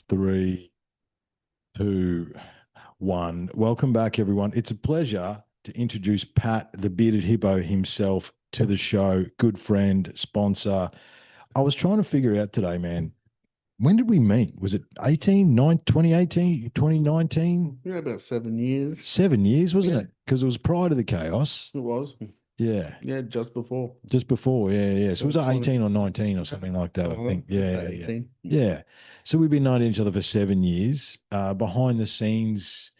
Three, two, one. Welcome back, everyone. It's a pleasure to introduce Pat, the Bearded Hippo himself, to the show. Good friend, sponsor. I was trying to figure out today, man. When did we meet? Was it 2018, 2019? Yeah, about 7 years. 7 years, wasn't Yeah. it? Because it was prior to the chaos. It was. Yeah. Yeah, just before. Just before. Yeah, yeah. So it was 20. 18 or 19 or something like that, I think. Yeah, yeah, yeah. 18. Yeah. So we've been knowing each other for 7 years. Behind the scenes,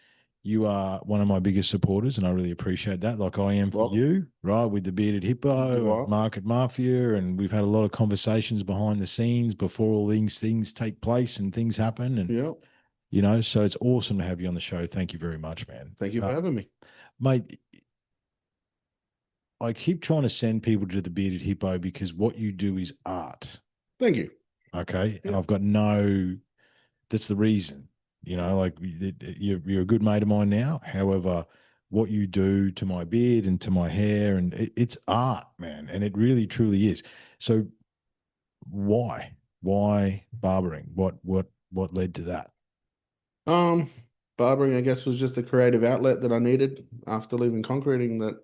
you are one of my biggest supporters, and I really appreciate that. Like I am for Well, you, right? With the Bearded you Hippo and are. Market Mafia, and we've had a lot of conversations behind the scenes before all these things take place and things happen. And Yeah. so it's awesome to have you on the show. Thank you very much, man. Thank you for having me. Mate, I keep trying to send people to the Bearded Hippo because what you do is art. Thank you. Okay. And Yeah. I've got that's the reason, like you're a good mate of mine now. However, what you do to my beard and to my hair, and it's art, man. And it really, truly is. So why barbering? What led to that? Um, Barbering, I guess, was just a creative outlet that I needed after leaving concreting that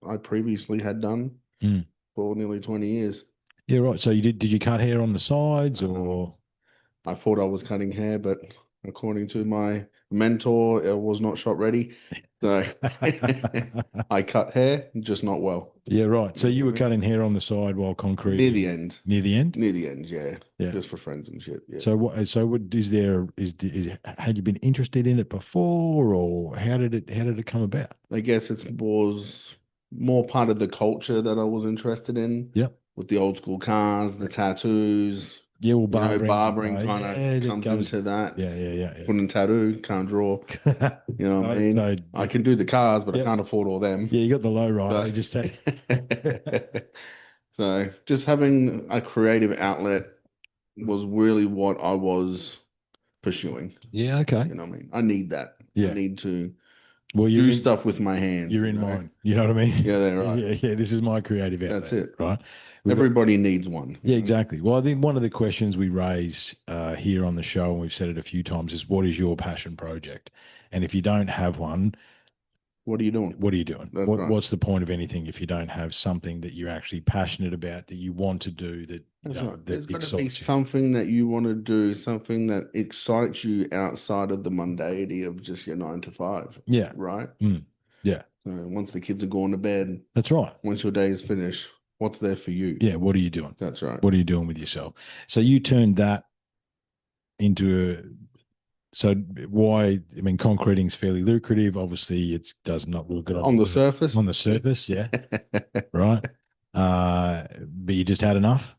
I previously had done Mm. for nearly 20 years. Yeah, right. So did you cut hair on the sides Um, or? I thought I was cutting hair, but according to my mentor, it was not shot ready. So I cut hair, just not well. Yeah, right. So You know you what were I mean? cutting hair on the side while Near the concreting end. near the end? Near the end, yeah. Yeah. Just for friends and shit. Yeah. So what had you been interested in it before, or how did it come about? I guess it was more part of the culture that I was interested in Yep. with the old school cars, the tattoos, Yeah, well, barbering, barbering kind of yeah, that comes goes. into that. Yeah, yeah, Couldn't tattoo, can't draw. yeah, You know what I yeah. mean? So I can do the cars, but I yep, can't afford all them. yeah, you got the low rider. So, You just take. so just having a creative outlet was really what I was pursuing. Yeah, okay. You know what I mean? I need that. I Yeah. need to Well, do stuff with my hands, you're you in know? mine. You know what I mean? Yeah, they're right. Yeah, yeah. This is my creative That's outlet, it. right? We've got Everybody needs one, you Yeah, know? exactly. Well, I think one of the questions we raise here on the show, and we've said it a few times, is what is your passion project? And if you don't have one, What are you doing? what are you doing? That's right. What's the point of anything if you don't have something that you're actually passionate about, that you want to do, that That's right. There's that got to be excites you? something that you want to do, something that excites you outside of the mundanity of just your 9 to 5, Yeah. right? Mm. Yeah. So once the kids are going to bed, That's right. once your day is finished, what's there for you? Yeah. What are you doing? That's right. What are you doing with yourself? So you turned that into a So why? I mean, concreting's fairly lucrative. Obviously, it does not look good On the surface. on the surface. Yeah, right. But you just had enough.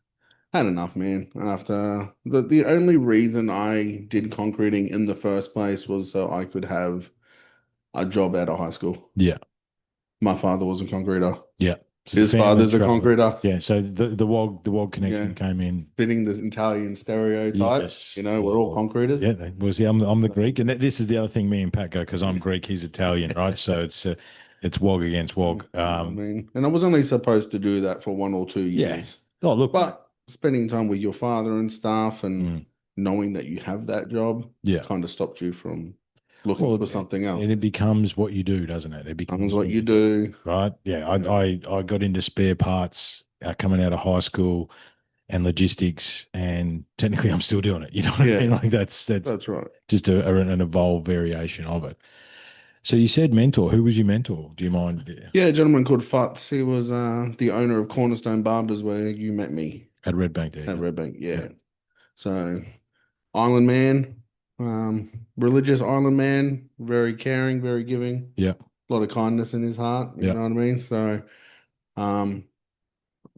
Had enough, man. After the only reason I did concreting in the first place was so I could have a job out of high school. Yeah, My father was a concreter. yeah. It's a His family father's a trade. concreter. Yeah. So the wog Yeah. connection came in. Fitting the Italian stereotype. Yes. You know, Yeah. we're all concreters. Yeah. I'm the Greek, and this is the other thing. Me and Pat go because I'm Greek. He's Italian, right? So it's wog against You wog. know what I mean? And I was only supposed to do that for 1 or 2 Yeah. years. Oh, look. But spending time with your father and stuff and Mm, knowing that you have that job yeah. kind of stopped you from looking Well, for something else. and it becomes what you do, doesn't it? It Sounds becomes what you do. right? Yeah, Yeah. I got into spare parts coming out of high school and logistics, and technically I'm still doing it. You know what I Yeah, mean? Like that's that's right. just an evolved variation of it. So you said mentor. Who was your mentor? Do you mind? Yeah. Yeah, a gentleman called Futz. He was the owner of Cornerstone Barbers where you met me At Red Bank there. at Yeah. Red Bank. Yeah. Yeah. So Island man, religious island man, very caring, very giving, Yeah. a lot of kindness in his heart. You Yeah. know what I mean? So, um,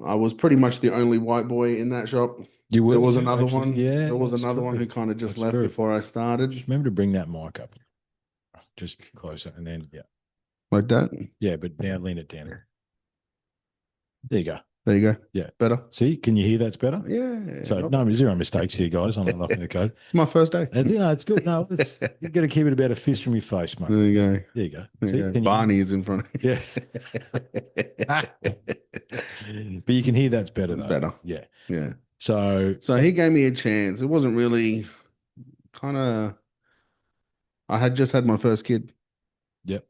I was pretty much the only white boy in that shop. You There were was you another actually? one. Yeah, There was that's another one who true. kind of just That's left true. before I Just started. remember to bring that mic up just closer, and then yeah, Like that. yeah. But now lean it down. There you go. There you go. Yeah. Better. See, can you hear that's better? Yeah. So Not no bad. zero mistakes here, guys. I'm not laughing the code. It's my first day. It's good. No, you got to keep it about a fist from your face, mate. There you go. There you go. There See, you go. can you? Barney is in front of Yeah. But you can hear that's better though. Better. Yeah. Yeah. So So he gave me a chance. It wasn't really kind of, I had just had my first kid Yep.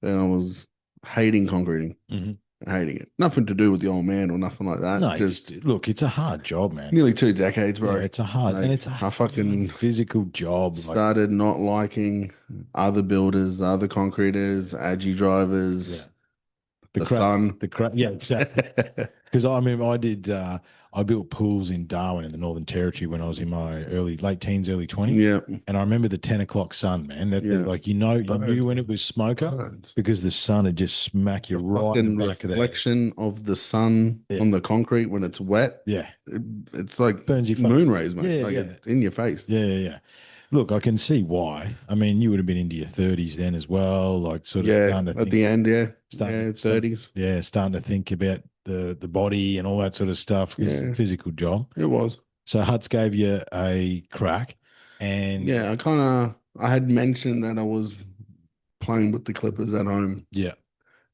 and I was hating concreting, Hmm. hating it. Nothing to do with the old man or nothing like that. No, Just look, it's a hard job, man. nearly 2 decades, Yeah, bro. it's a hard, and Like it's a I hard fucking physical job. Like, started not liking other builders, other concreters, agi yeah, drivers, the the crack, sun. yeah, exactly. Because I mean, I built pools in Darwin in the Northern Territory when I was in my late teens, early 20s. Yeah, And I remember the 10 o'clock sun, man. yeah. Like, you know, you Birds, knew when bro. it was smoker Birds. because the sun had just smack you The right in the fucking back of the head. reflection of the sun Yeah. on the concrete when it's wet, Yeah. it's like Burns your face. moon rays, mate. Yeah. Like Yeah. it's in your face. Yeah. Yeah. Yeah. Look, I can see why. I mean, you would have been into your 30s then as well, like sort of Yeah, starting to at think, the end, yeah, starting, yeah, start, 30s. yeah, starting to think about the body and all that sort of stuff because it's a Yeah, physical job. it was. So Huts gave you a crack, and Yeah, I had mentioned that I was playing with the Clippers at home. yeah,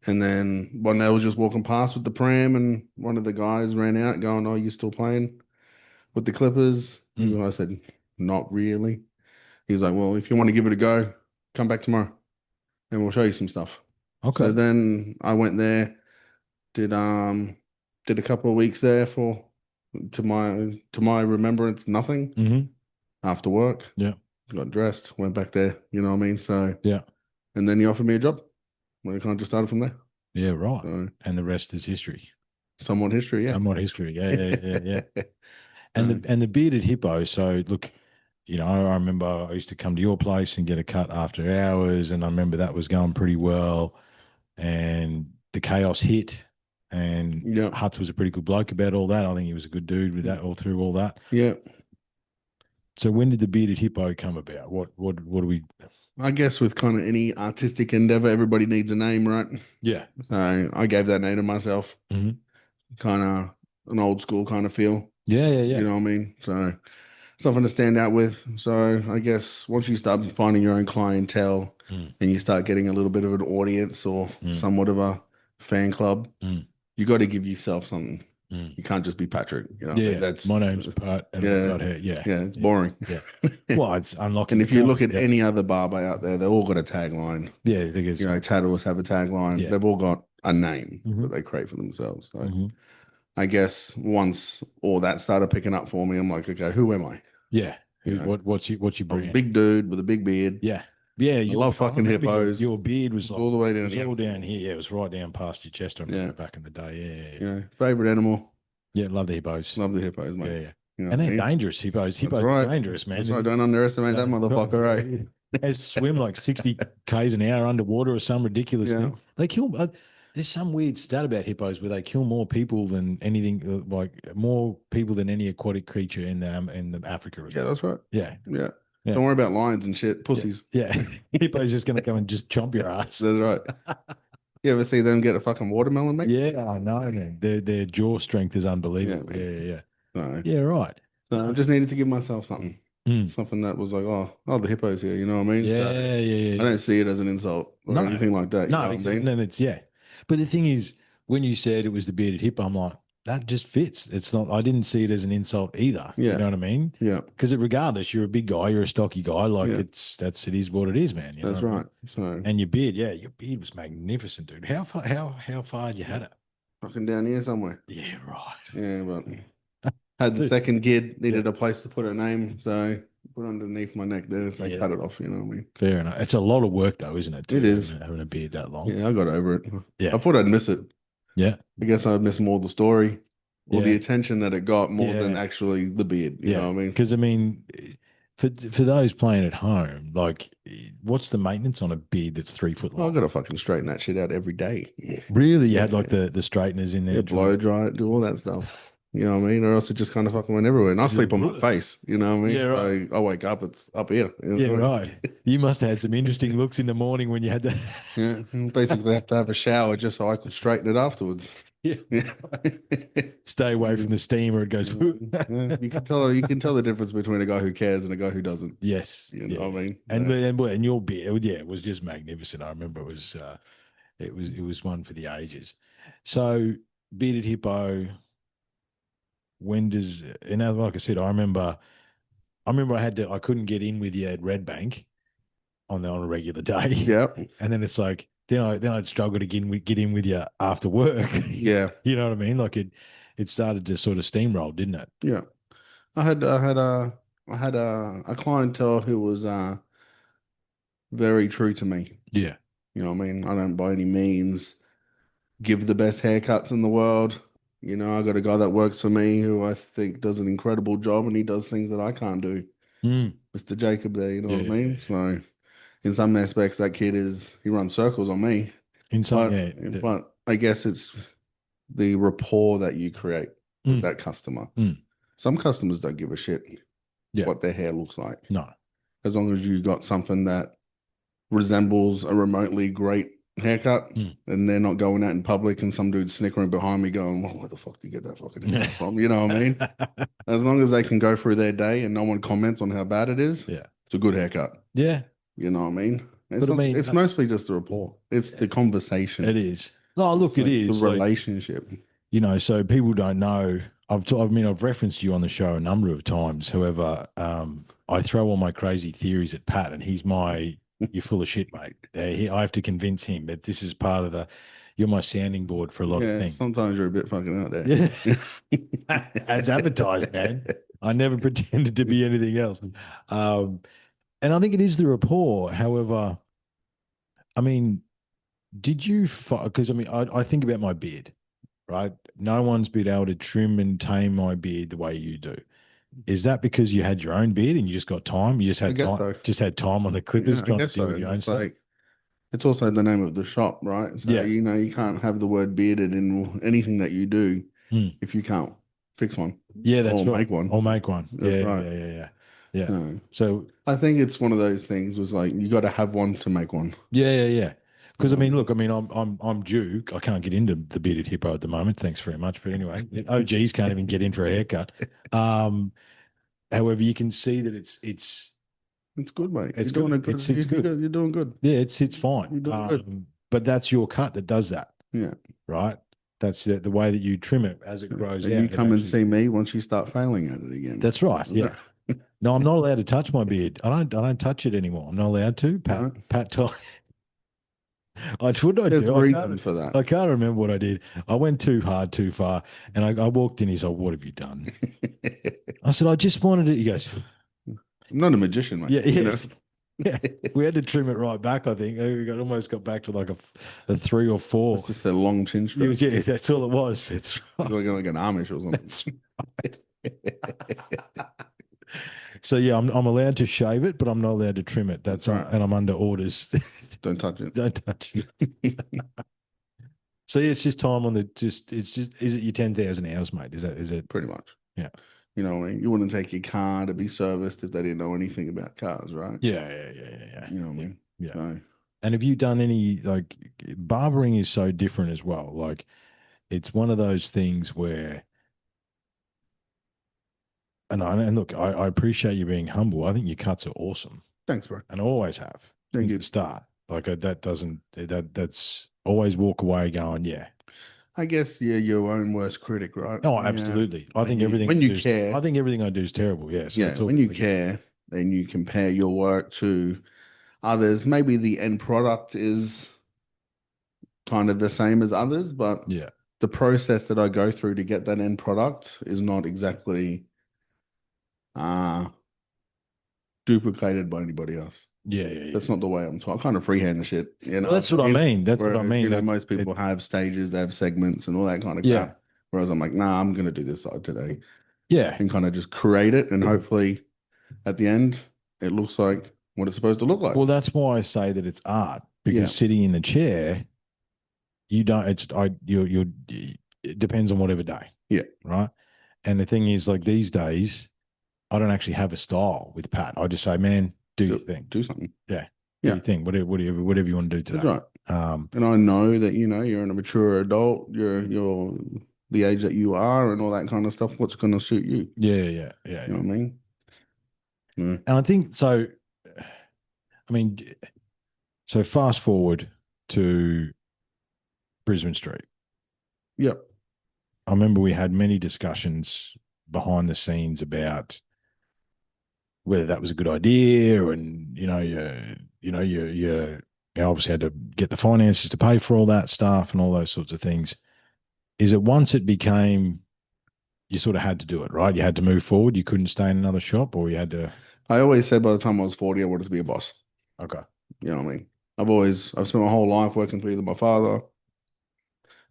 And then one day I was just walking past with the pram, and one of the guys ran out going, "Oh, you still playing with the Clippers?" mm, And I said, "Not really." He's like, "Well, if you want to give it a go, come back tomorrow and we'll show you some stuff." So okay, then I went there, did did a couple of weeks there for to my remembrance, nothing mm-hmm, after work. yeah, Got dressed, went back there, you know what I mean? So yeah, and then he offered me a job. We kind of just started from there. yeah, right. So And the rest is history. somewhat history, yeah. Somewhat history. Yeah, yeah, yeah, yeah. And So, the bearded hippo. So look, you know, I remember I used to come to your place and get a cut after hours, and I remember that was going pretty well. And the chaos hit, and yeah, Huts was a pretty good bloke about all that. I think he was a good dude with that all through all that. yeah. So when did the bearded hippo come about? What do we? I guess with kind of any artistic endeavor, everybody needs a name, right? Yeah. So I gave that name to myself, Hmm. kind of an old school kind of feel, Yeah, yeah, you yeah. know what I mean? So something to stand out with. So I guess once you start finding your own clientele Mm, and you start getting a little bit of an audience or mm, somewhat of a fan club, mm, you got to give yourself something. mm. You can't just be Patrick, you know what I mean? Yeah. That's My name's Pat, and I've yeah, got hair. Yeah, yeah, it's yeah, boring. yeah. Well, it's unlocking And your if you look talent. at Yeah, any other barber out there, they've all got a tagline. yeah. I think You it's know, tattooists have a tagline. yeah. They've all got a name Hmm. that they create for themselves. So Hmm. I guess once all that started picking up for me, I'm like, okay, who am I? Yeah. You know, What's your I was a brand? big dude with a big beard. Yeah, yeah. I love I fucking remember hippos. your beard was like All the way it down was here. all down here. Yeah, it was right down past your chest. I Yeah. remember back in the day. Yeah, yeah, You yeah. know, favorite animal. Yeah, love the hippos. Love the hippos, Yeah, mate. yeah. You know And what I they're mean? dangerous hippos. That's Hippos are right. dangerous, That's man. right. Don't underestimate that No, motherfucker, right? they swim like 60 k's an hour underwater or some ridiculous Yeah. thing. They kill. There's some weird stat about hippos where they kill more people than anything, like more people than any aquatic creature in the Africa as Yeah, well. that's right. Yeah, Yeah. yeah, Don't worry about lions and shit. yeah, Pussies. yeah. Hippo's just gonna come and just chomp your ass. That's right. You ever see them get a fucking watermelon, mate? Yeah, I know, man. Their jaw strength is Yeah, unbelievable. Yeah, man. yeah, yeah. So, Yeah, right. so I No. just needed to give myself something. Mm. Something that was like, oh, the hippo's here, you know what I mean? So Yeah, yeah, I yeah. don't see it as an insult or No, anything like that, you no, know what I exactly. mean? No, it's yeah. But the thing is, when you said it was the bearded hippo, I'm like, that just fits. It's not. I didn't see it as an insult either. You Yeah, know what I mean? yeah, Because regardless, you're a big guy, you're a stocky guy. Like yeah, it is what it is, man. You know that's what I mean? right. So And your beard, yeah, your beard was magnificent, dude. How far had you had it? fucking down here somewhere. Yeah, right. Yeah, but had the Dude, second kid, yeah, needed a place to put a name, so put underneath my neck there, so I yeah. cut it off, you know what I mean? Fair enough. It's a lot of work though, isn't it? It Too is. having a beard that long. Yeah, I got over it. I Yeah, thought I'd miss it. yeah, I guess I'd miss more the story or the yeah, attention that it got more than yeah. actually the beard, you know Yeah, what I mean? because I mean, for those playing at home, like, what's the maintenance on a beard that's 3 foot Well, I long? gotta fucking straighten that shit out every day. Really, you Yeah, had like the straighteners in yeah, there trying blow to. dry it, do all that stuff. You know what I mean? Or else it just kind of fucking went everywhere. And I sleep on my face, you know what I Yeah, mean? right. So I wake up, it's up here. You Yeah, know what I right. mean? You must have had some interesting looks in the morning when you had to. Yeah, basically have to have a shower just so I could straighten it afterwards. Yeah, Yeah. stay away from the steamer. It goes. Yeah, you can tell the difference between a guy who cares and a guy who doesn't. Yes, You know yeah, what I mean? and your beard, yeah, it was just magnificent. I remember it was one for the ages. So bearded hippo. When does like I said, I remember I remember I couldn't get in with you at Red Bank on a regular day, Yeah, and then it's like then I'd struggle to get in with you after work. yeah, You know what I mean? Like it started to sort of steamroll, didn't it? yeah. I had a clientele who was very true to me. Yeah. You know what I mean? I don't by any means give the best haircuts in the world. You know, I got a guy that works for me who I think does an incredible job and he does things that I can't do. Mm. Mr. Jacob there, you know Yeah, what I yeah, mean? yeah. So in some aspects that kid he runs circles on me. In some, But yeah, but I guess it's the rapport that you create with mm, that customer. mm, Some customers don't give a shit yeah, what their hair looks like. no, As long as you got something that resembles a remotely great haircut mm. and they're not going out in public and some dude's snickering behind me going, well, where the fuck did you get that fucking haircut from? You know what I mean? As long as they can go through their day and no one comments on how bad it is, Yeah, it's a good haircut. yeah. You know what I mean? It's But I not, mean, it's mostly just the rapport. It's the it conversation. is. Oh, It's look, it like the is like, relationship. so people don't know. I've referenced you on the show a number of times. However, I throw all my crazy theories at Pat, and you're full of shit, mate. I have to convince him that this is part of you're my sounding board for a lot of Yeah, things. sometimes you're a bit fucking out Yeah. there. As advertised, man. I never pretended to be anything else. Um, and I think it is the rapport. However, I mean, did you, because I mean, I think about my beard, right? No one's been able to trim and tame my beard the way you do. Is that because you had your own beard and you just got time? You I guess so. just had time on the clippers Yeah, I trying to guess deal so. with your own It's stuff? like it's also the name of the shop, right? So Yeah. you know you can't have the word bearded in anything that you do Mm. if you can't fix one Yeah, that's or right. make one. I'll make one. That's Yeah, right. yeah, yeah, yeah. Yeah. No. So I think it's one of those things was like you got to have one to make one. yeah, yeah, yeah. You Because I know what I mean, look, mean? I mean, I'm due. I can't get into the bearded hippo at the moment. Thanks very much. But anyway, the OGs can't even get in for a haircut. Um, however, you can see that It's good, mate. it's You're doing a good. good. It's good. You're doing good. Yeah, it's fine. You're doing good. But that's your cut that does that, Yeah. right? That's the way that you trim it as it grows And you out. It come and actually. see me once you start failing at it again. That's right. Yeah. No, I'm not allowed to touch my beard. I don't touch it anymore. I'm not allowed to. No, Pat told what did I there's do? reasons for that. I can't remember what I did. I went too hard, too far, and I walked in. He's like, "What have you done?" I said, "I just wanted it." He goes, I'm not a magician, mate. "Yeah, You know. yes, yeah." We had to trim it right back. I think almost got back to like a 3 or 4. It's just a long chin Yeah, strap. yeah, that's all it was. It's right. Like an Amish or something. That's right. So yeah, I'm allowed to shave it, but I'm not allowed to trim it. That's right. And I'm under orders. Don't touch it. Don't touch it. So yeah, it's just time on the it's just is it your 10,000 hours, mate? Is it Pretty much. yeah. You know what I mean? You wouldn't take your car to be serviced if they didn't know anything about cars, right? Yeah, yeah, yeah, yeah, yeah. You know what I Yeah. mean? Yeah. So, And have you done any like barbering is so different as well. Like it's one of those things where and look, I appreciate you being humble. I think your cuts are awesome thanks, bro. and always have Thank since you. the start. Like that's always walk away going, yeah. I guess you're your own worst critic, right? Oh, Yeah. absolutely. I think everything When I you do is I care, think everything I do is terrible. Yeah. So yeah, it's all when you care and you compare your work to others, maybe the end product is kind of the same as others, but yeah. the process that I go through to get that end product is not exactly uh duplicated by anybody else. Yeah, yeah, yeah. That's not the way I'm taught. I kind of freehand the shit, you Well, know that's what what I I mean? mean. That's what I Whereas, mean. That's most people have stages, they have segments and all that kind of yeah. crap. Whereas I'm like, nah, I'm gonna do this side today Yeah. and kind of just create it and hopefully at the end it looks like what it's supposed to look like. Well, that's why I say that it's art Yeah. because sitting in the chair, you don't. It's I. You. It depends on whatever day. Yeah. Right. And the thing is, like these days, I don't actually have a style with Pat. I just say, man, do your thing. Do something. Yeah. Do Yeah. your thing. Whatever you want to do today. That's right. And I know that, you're a mature adult, you're the age that you are and all that kind of stuff. What's going to suit you? Yeah. Yeah. Yeah. You know what I mean? Yeah. And I think so. I mean, so fast forward to Brisbane Street. Yep. I remember we had many discussions behind the scenes about whether that was a good idea, and you obviously had to get the finances to pay for all that stuff and all those sorts of things. Is it once it became you sort of had to do it, right? You had to move forward. You couldn't stay in another shop, or you had to. I always said by the time I was 40, I wanted to be a boss. Okay. You know what I mean? I've spent my whole life working for either my father.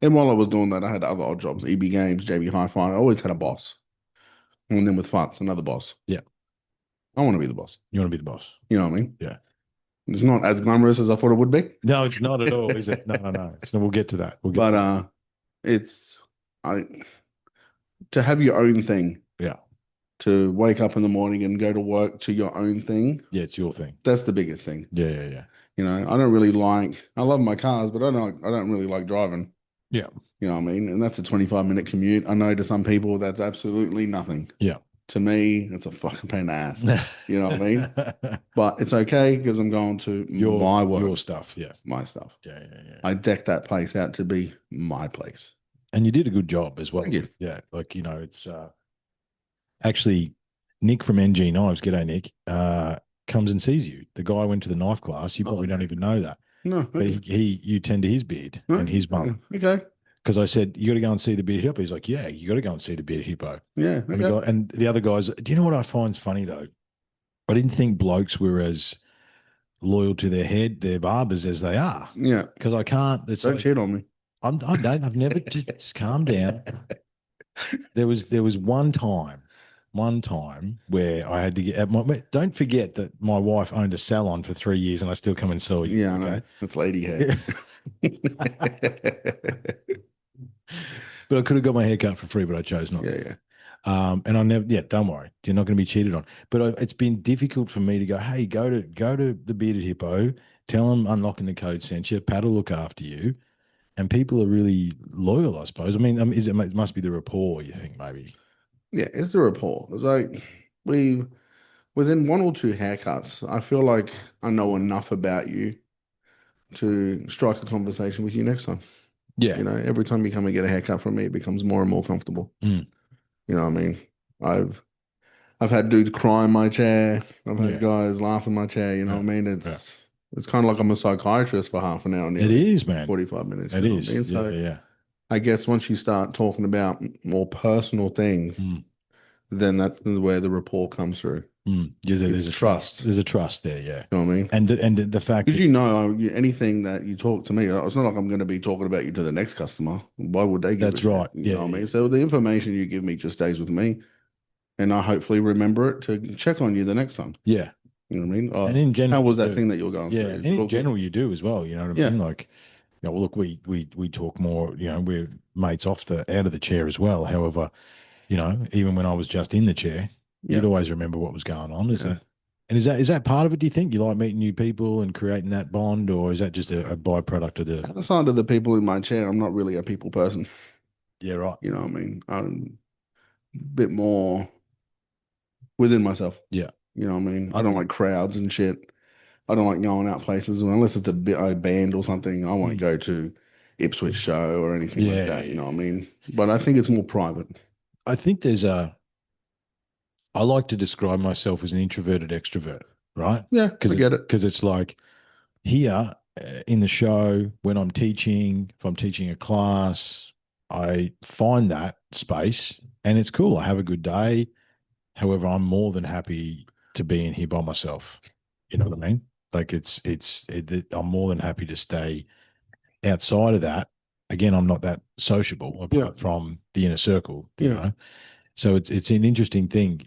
And while I was doing that, I had other odd jobs, EB Games, JB Hi-Fi. I always had a boss. And then with Futz, another boss. Yeah. I want to be the boss. You want to be the boss. You know what I mean? Yeah. It's not as glamorous as I thought it would be. No, it's not at all, is it? No, no, no. So we'll get to that. We'll get But to that. it's I to have your own thing, Yeah. to wake up in the morning and go to work to your own thing. Yeah, it's your thing. That's the biggest thing. Yeah, yeah, yeah. You know, I don't really like, I love my cars, but I don't really like driving. Yeah. You know what I mean? And that's a 25-minute commute. I know to some people that's absolutely nothing. Yeah. To me, it's a fucking pain in the ass. You know what I mean? But it's okay because I'm going to my work, your stuff. Yeah. my stuff. Yeah, yeah, yeah. I decked that place out to be my place. And you did a good job as well. Thank you. Yeah. Like, it's actually Nick from NG Knives, g'day Nick, comes and sees you. The guy went to the knife class. You probably don't even know that. No, But okay. you tend to his beard No, and his mum. Okay. Because I said, you got to go and see the Bearded Hippo. He's like, yeah, you got to go and see the Bearded Hippo. Yeah. Okay. And the other guys, do you know what I find funny though? I didn't think blokes were as loyal to their barbers as they are. Yeah. Because I can't. It's Don't like, cheat on me. I don't. I've never just calm down. There was one time where I had to get. Don't forget that my wife owned a salon for 3 years, and I still come and saw you. Yeah, I know. It's lady hair. But I could have got my hair cut for free, but I chose not. Yeah, yeah. And I never. Yeah, don't worry. You're not going to be cheated on. But it's been difficult for me to go. Hey, go to the Bearded Hippo. Tell them unlocking the code sent you. Pat will look after you. And people are really loyal, I suppose. I mean, it must be the rapport, you think, maybe. Yeah, it's the rapport. It's like we within one or two haircuts, I feel like I know enough about you to strike a conversation with you next time. Yeah. You know, every time you come and get a haircut from me, it becomes more and more comfortable. Mm. You know what I mean? I've I've had dudes cry in my chair. I've had Yeah. guys laugh in my chair. You know Yeah. what I mean? Yeah. It's kind of like I'm a psychiatrist for half an hour, It nearly is, man. 45 minutes. It You know is. what I mean? Yeah, So yeah. I guess once you start talking about more personal things, Mm. then that's where the rapport comes through. Mm. There's It's a trust. trust. There's a trust there, yeah. You know what I mean? And the fact Because that you know, anything that you talk to me, it's not like I'm going to be talking about you to the next customer. Why would they give a that's shit? right. You Yeah, know what I yeah, mean? So the information you give me just stays with me, and I hopefully remember it to check on you the next time. yeah. You know what I mean? And in general, How was you that do. thing that you were going Yeah, through? and It's in all good. general, you do as well. You know what I Yeah. mean? Like, well, look, we talk more. We're mates out of the chair as well. However, even when I was just in the chair, Yeah. you'd always remember what was going on. Is Yeah. it? And is that part of it? Do you think you like meeting new people and creating that bond, or is that just a byproduct of the? Outside of the people in my chair, I'm not really a people person. Yeah, right. You know what I mean? I'm a bit more within myself. Yeah, You know what I mean? I yeah, don't like crowds and shit. I don't like going out places unless it's a band or something. I won't Mm. go to Ipswich show or anything like Yeah, that. yeah, You know yeah. what I mean? But I think it's more private. I think I like to describe myself as an introverted extrovert, right? Yeah, Because I get it. it's like here in the show when I'm teaching, if I'm teaching a class, I find that space and it's cool. I have a good day. However, I'm more than happy to be in here by myself. You know what I mean? Like I'm more than happy to stay outside of that. Again, I'm not that sociable Yeah. apart from the inner circle, Yeah. So it's an interesting thing.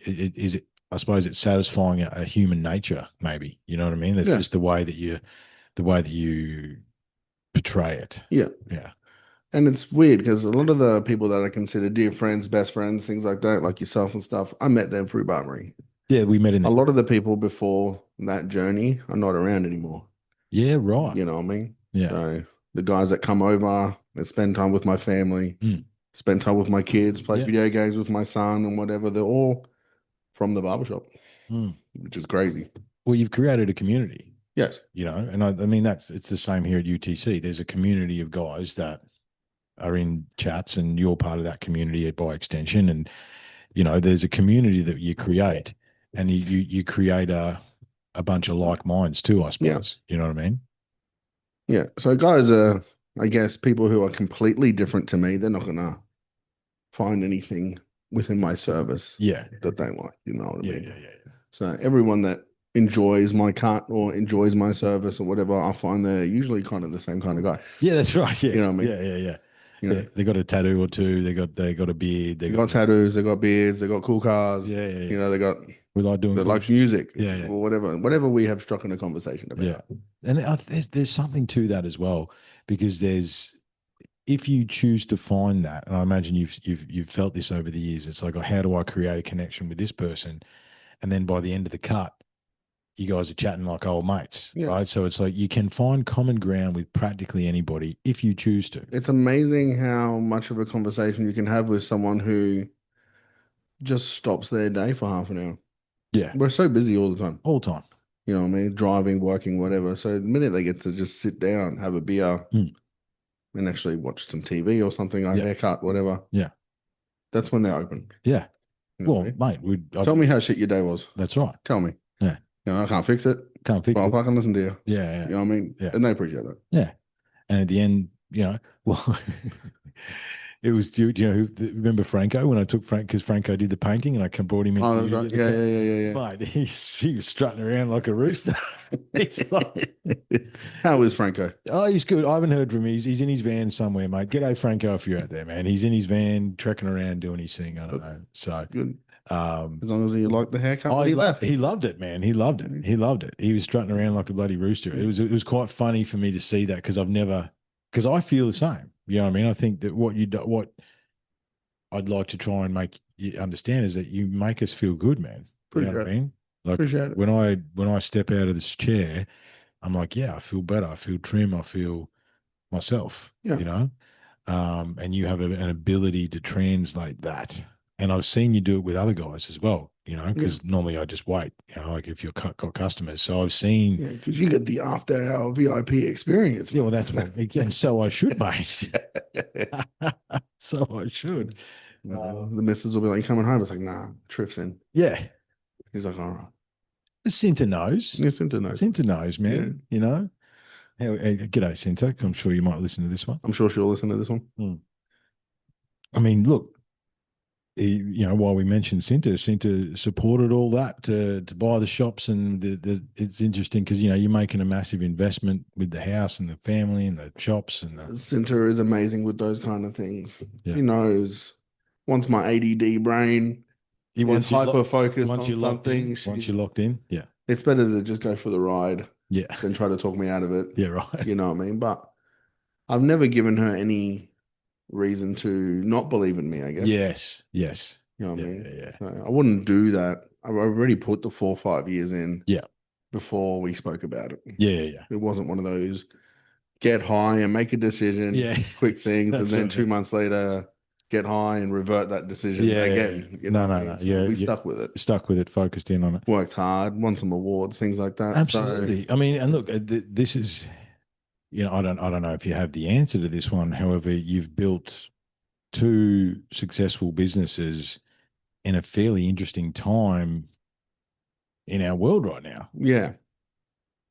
I suppose it's satisfying a human nature, maybe. You know what I mean? That's Yeah. just the way that you portray it. Yeah. Yeah. And it's weird because a lot of the people that I consider dear friends, best friends, things like that, like yourself and stuff, I met them through barbering. Yeah, we met in A the lot of the people before that journey are not around anymore. Yeah, right. You know what I mean? Yeah. So the guys that come over, they spend time with my family, Mm. spend time with my kids, play Yeah. video games with my son and whatever. They're all from the barbershop, which is crazy. Well, you've created a community, Yes. and I mean it's the same here at UTC. There's a community of guys that are in chats, and you're part of that community by extension. And there's a community that you create, and you create a bunch of like minds too, I Yeah. suppose. You know what I mean? Yeah. So guys are, I guess, people who are completely different to me, they're not gonna find anything within my service Yeah. that they like. You know what I Yeah, mean? yeah, yeah. So everyone that enjoys my cut or enjoys my service or whatever, I find they're usually kind of the same kind of guy. Yeah, that's right. Yeah. You know what I mean? Yeah, yeah, yeah. You Yeah. know, They got a tattoo or two. They got a beard. They they got got tattoos, they got beards, they got cool cars. yeah, yeah, You yeah. know, We like doing they cool like shit. music Yeah, yeah. or whatever we have struck in a conversation Yeah. about. And there's something to that as well, because there's if you choose to find that, and I imagine you've felt this over the years, it's like, oh, how do I create a connection with this person? And then by the end of the cut, you guys are chatting like old mates, Yeah. right? So it's like you can find common ground with practically anybody if you choose to. It's amazing how much of a conversation you can have with someone who just stops their day for half an hour. Yeah, We're so busy all the time. all the time. You know what I mean? Driving, working, whatever. So the minute they get to just sit down, have a beer, Mm. and actually watch some TV or something, a Yeah, haircut, whatever, yeah, that's when they're open. yeah. You know what I Well, mean? mate, Tell me how shit your day was. that's right. Tell me. Yeah, You know, I can't fix it, can't but fix I'll it. fucking listen to you. Yeah, yeah, You know what I mean? yeah, And they appreciate that. yeah. And at the end, well, it was, do you know, remember Franco when I took Frank, because Franco did the painting and I brought him in Oh, for that's you to right. get the Yeah, cut. yeah, Mate, he was strutting around like a rooster. He's like, yeah. How is Franco? oh, he's good. I haven't heard from him. He's in his van somewhere, mate. G'day, Franco, if you're out there, man. He's in his van, trekking around doing his thing. I don't know. So, Good. um, As long as he liked the haircut oh, when he left. he loved it, man. He loved it. He loved it. He was strutting around like a bloody rooster. It was quite funny for me to see that, because I feel the same. You know what I mean? I think that what I'd like to try and make you understand is that you make us feel good, man. You know what Appreciate I it. mean? Like Appreciate it. when I step out of this chair, I'm like, yeah, I feel better. I feel trim. I feel myself. Yeah. And you have an ability to translate that. And I've seen you do it with other guys as well. Yeah. Because normally I just wait. Like if you're got customers. So I've seen. Yeah. Because you get the after hour VIP experience. Yeah, well, that's what. And so I should, mate. So I should. The missus will be like, "You coming home?" It's like, "Nah, Triff's in." Yeah. He's like, "All right." Cinta knows. Listen to know. Cinta knows, Yeah. man. G'day, Cinta. I'm sure you might listen to this one. I'm sure she'll listen to this one. I mean, look, while we mentioned Cinta supported all that to buy the shops, and it's interesting because you're making a massive investment with the house and the family and the shops and the Cinta is amazing with those kind of things. Yeah. She knows once my ADD brain is hyper focused on something, once you're locked in, yeah, it's better to just go for the ride yeah, than try to talk me out of it. yeah, right, You know what I mean? But I've never given her any reason to not believe in me, I guess. yes, You know what I yeah, mean? yeah, So I wouldn't do that. I've already put the 4 or 5 years in yeah, before we spoke about it. yeah. It wasn't one of those get high and make a decision, Yeah, quick things, and that's then right, 2 months later get high and revert that decision yeah, again. You no, know what I no, mean? no, So yeah, we yeah. stuck with it. Stuck with it, focused in on it. Worked hard, won some awards, things like that. Absolutely. I mean, and look, this is, I don't know if you have the answer to this one. However, you've built two successful businesses in a fairly interesting time in our world right now. Yeah.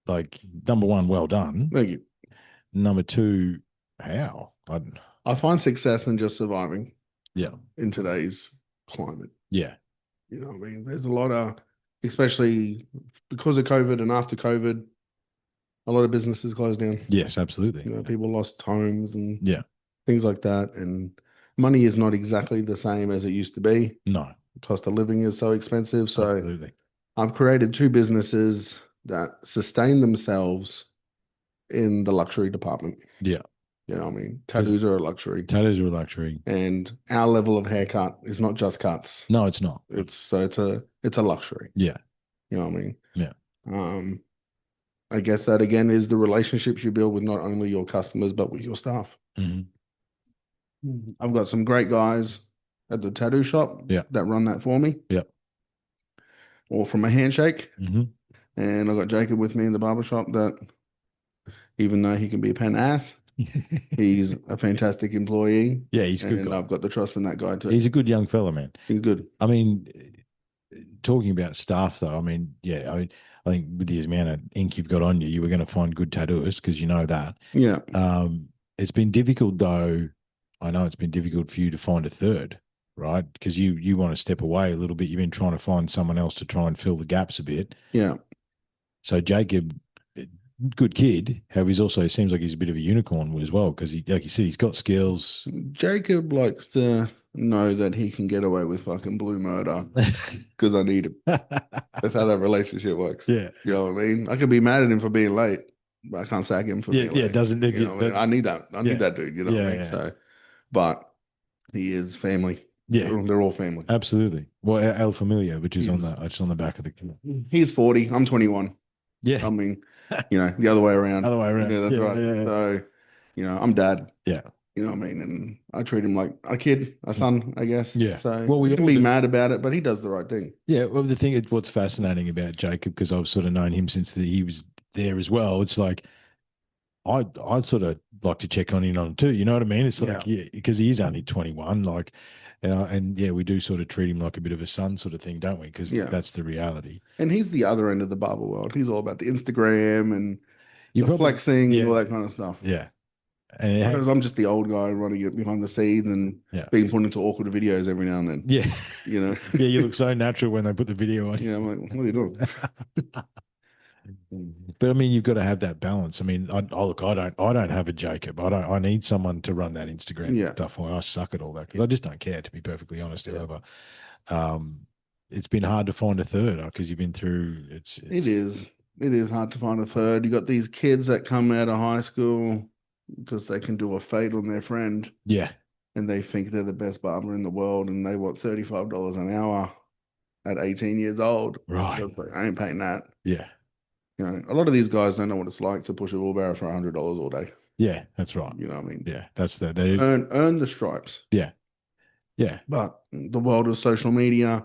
Like, number one, well done. Thank you. Number two, how? I find success in just surviving. Yeah. In today's climate. Yeah. You know what I mean? There's a lot of, especially because of COVID and after COVID, a lot of businesses closed down. Yes, absolutely. People lost homes and yeah, things like that. And money is not exactly the same as it used to be. No. The cost of living is so expensive. So absolutely. I've created two businesses that sustain themselves in the luxury department. Yeah. You know what I mean? Tattoos are a luxury. Tattoos are a luxury. And our level of haircut is not just cuts. No, it's not. It's a luxury. Yeah. You know what I mean? Yeah. I guess that again is the relationships you build with not only your customers but with your staff. Mm-hmm. I've got some great guys at the tattoo shop that run that for me. Yeah. Or from a handshake. Mm-hmm. And I've got Jacob with me in the barbershop that, even though he can be a pain ass, he's a fantastic employee. Yeah, he's a good guy. And I've got the trust in that guy too. He's a good young fella, man. He's good. I mean, talking about staff though, I mean, yeah, I think with the amount of ink you've got on you, you were going to find good tattooists because you know that. Yeah, It's been difficult though. I know it's been difficult for you to find a third, right? Because you want to step away a little bit. You've been trying to find someone else to try and fill the gaps a bit. yeah. So Jacob, good kid. However, he's also seems like he's a bit of a unicorn as well because he, like you said, he's got skills. Jacob likes to know that he can get away with fucking blue murder because I need him. That's how that relationship works. Yeah, You know what I mean? I could be mad at him for being late, but I can't sack him for yeah, being yeah. late. Doesn't it? You Yeah, know what I mean? I need that. I need yeah, that dude. You know what I yeah, mean? yeah, So, but he is family. yeah. They're all family. Absolutely. Well, El Familia, which is He on is. the it's on the back of the. He's 40. I'm 21. Yeah, I mean, the other way around. other way around. Yeah, that's Yeah, right. yeah, yeah. So, I'm dad. Yeah, You know what I mean? And I treat him like a kid, a son, I guess. yeah. So Well, I we can all be do. mad about it, but he does the right thing. Yeah. Well, the thing is, what's fascinating about Jacob, because I've sort of known him since he was there as well. It's like I sort of like to check on him on him too. You know what I mean? It's Yeah. like, yeah, because he is only 21. Like, and yeah, we do sort of treat him like a bit of a son, sort of thing, don't we? Because Yeah. that's the reality. And he's the other end of the barber world. He's all about the Instagram and You the probably, flexing and yeah, all that kind of stuff. yeah, and Whereas I'm just the old guy running it behind the scenes and yeah, being put into awkward videos every now and then. yeah, You know? yeah. You look so natural when they put the video on. Yeah, I'm like, what are you doing? But I mean, you've got to have that balance. I mean, look, I don't have a Jacob. I need someone to run that Instagram Yeah. stuff for. I suck at all that because I just don't care, to be perfectly honest. Yeah. However, um, it's been hard to find a third because you've been through. It It's is. It is hard to find a third. You got these kids that come out of high school because they can do a fade on their friend yeah, and they think they're the best barber in the world and they want $35 an hour at 18 years old. right, I ain't paying that. yeah, A lot of these guys don't know what it's like to push a wheelbarrow for $100 all day. yeah. That's right. You know what I mean? Yeah, that's the that is, Earn the stripes. yeah, yeah, But the world of social media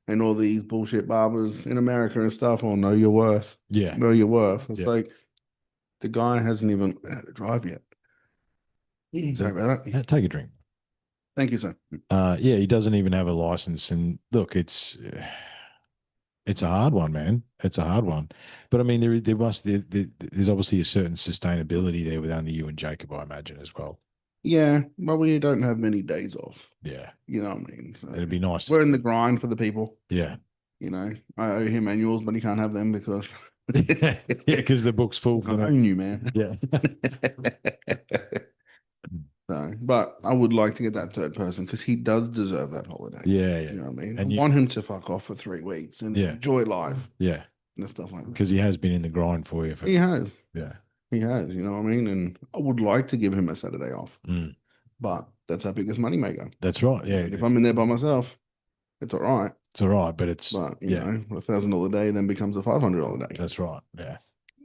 and all these bullshit barbers in America and stuff will know your worth. yeah, Know your worth. It's yeah. like the guy hasn't even learned how to drive yet. So, Sorry about that. take a drink. Thank you, sir. Yeah, he doesn't even have a license, and look, it's a hard one, man. It's a hard one, but I mean, there's obviously a certain sustainability there with only you and Jacob, I imagine as well. Yeah, but we don't have many days off. Yeah, You know what I mean? So it'd be nice. we're in the grind for the people. Yeah, I owe him annuals, but he can't have them because yeah, because the book's full I for that. own you, man. Yeah, So, but I would like to get that third person because he does deserve that holiday. yeah, You know yeah, what I mean? I and you, want him to fuck off for 3 weeks and yeah, enjoy life yeah, and stuff like that. because he has been in the grind for you. He has. Yeah, He has, you know what I mean? And I would like to give him a Saturday off, mm, but that's our biggest moneymaker. that's right. Yeah, And if I'm in there by myself, it's all right. it's all right, but it's But, yeah, $1,000 day then becomes a $500 day. that's right. Yeah.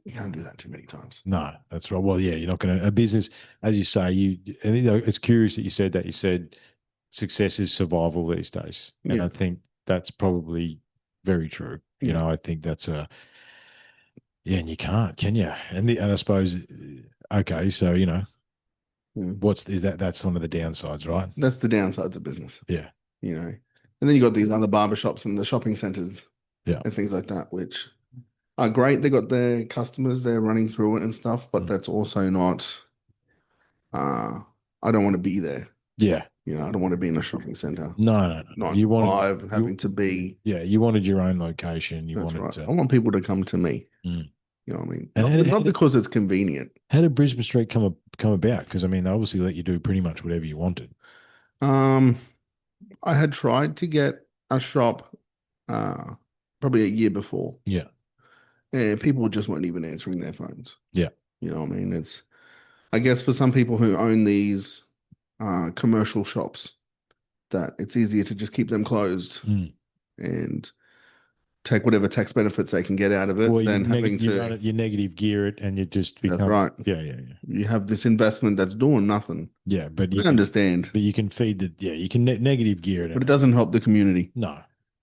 You can't do that too many times. No, that's right. Well, yeah, you're not going to a business, as you say. And it's curious that you said that. You said success is survival these days, and Yeah. I think that's probably very true. Yeah. I think that's yeah, and you can't, can you? And I suppose, okay, so Yeah. that's one of the downsides, right? That's the downsides of business, Yeah, And then you got these other barber shops and the shopping centers yeah, and things like that, which are great. They got their customers, they're running through it and stuff, but Mm. that's also not, I don't want to be there. yeah. I don't want to be in a shopping center. No, no, no. Not You wanted live having to be. yeah, you wanted your own location. You That's wanted right. to. I want people to come to me. Mm. You know what I mean? And Not because it's convenient. How did Brisbane Street come about? Because I mean, they obviously let you do pretty much whatever you wanted. Um, I had tried to get a shop uh probably a year before. Yeah, And people just weren't even answering their phones. yeah, You know what I mean? I guess for some people who own these commercial shops, that it's easier to just keep them closed mm. and take whatever tax benefits they can get out of it Well, than having you to. run it, you negative gear it, and you just That's become right. yeah, yeah, yeah, You have this investment that's doing nothing. yeah. But I understand, you can feed you can negative gear it. but it doesn't help the community. No,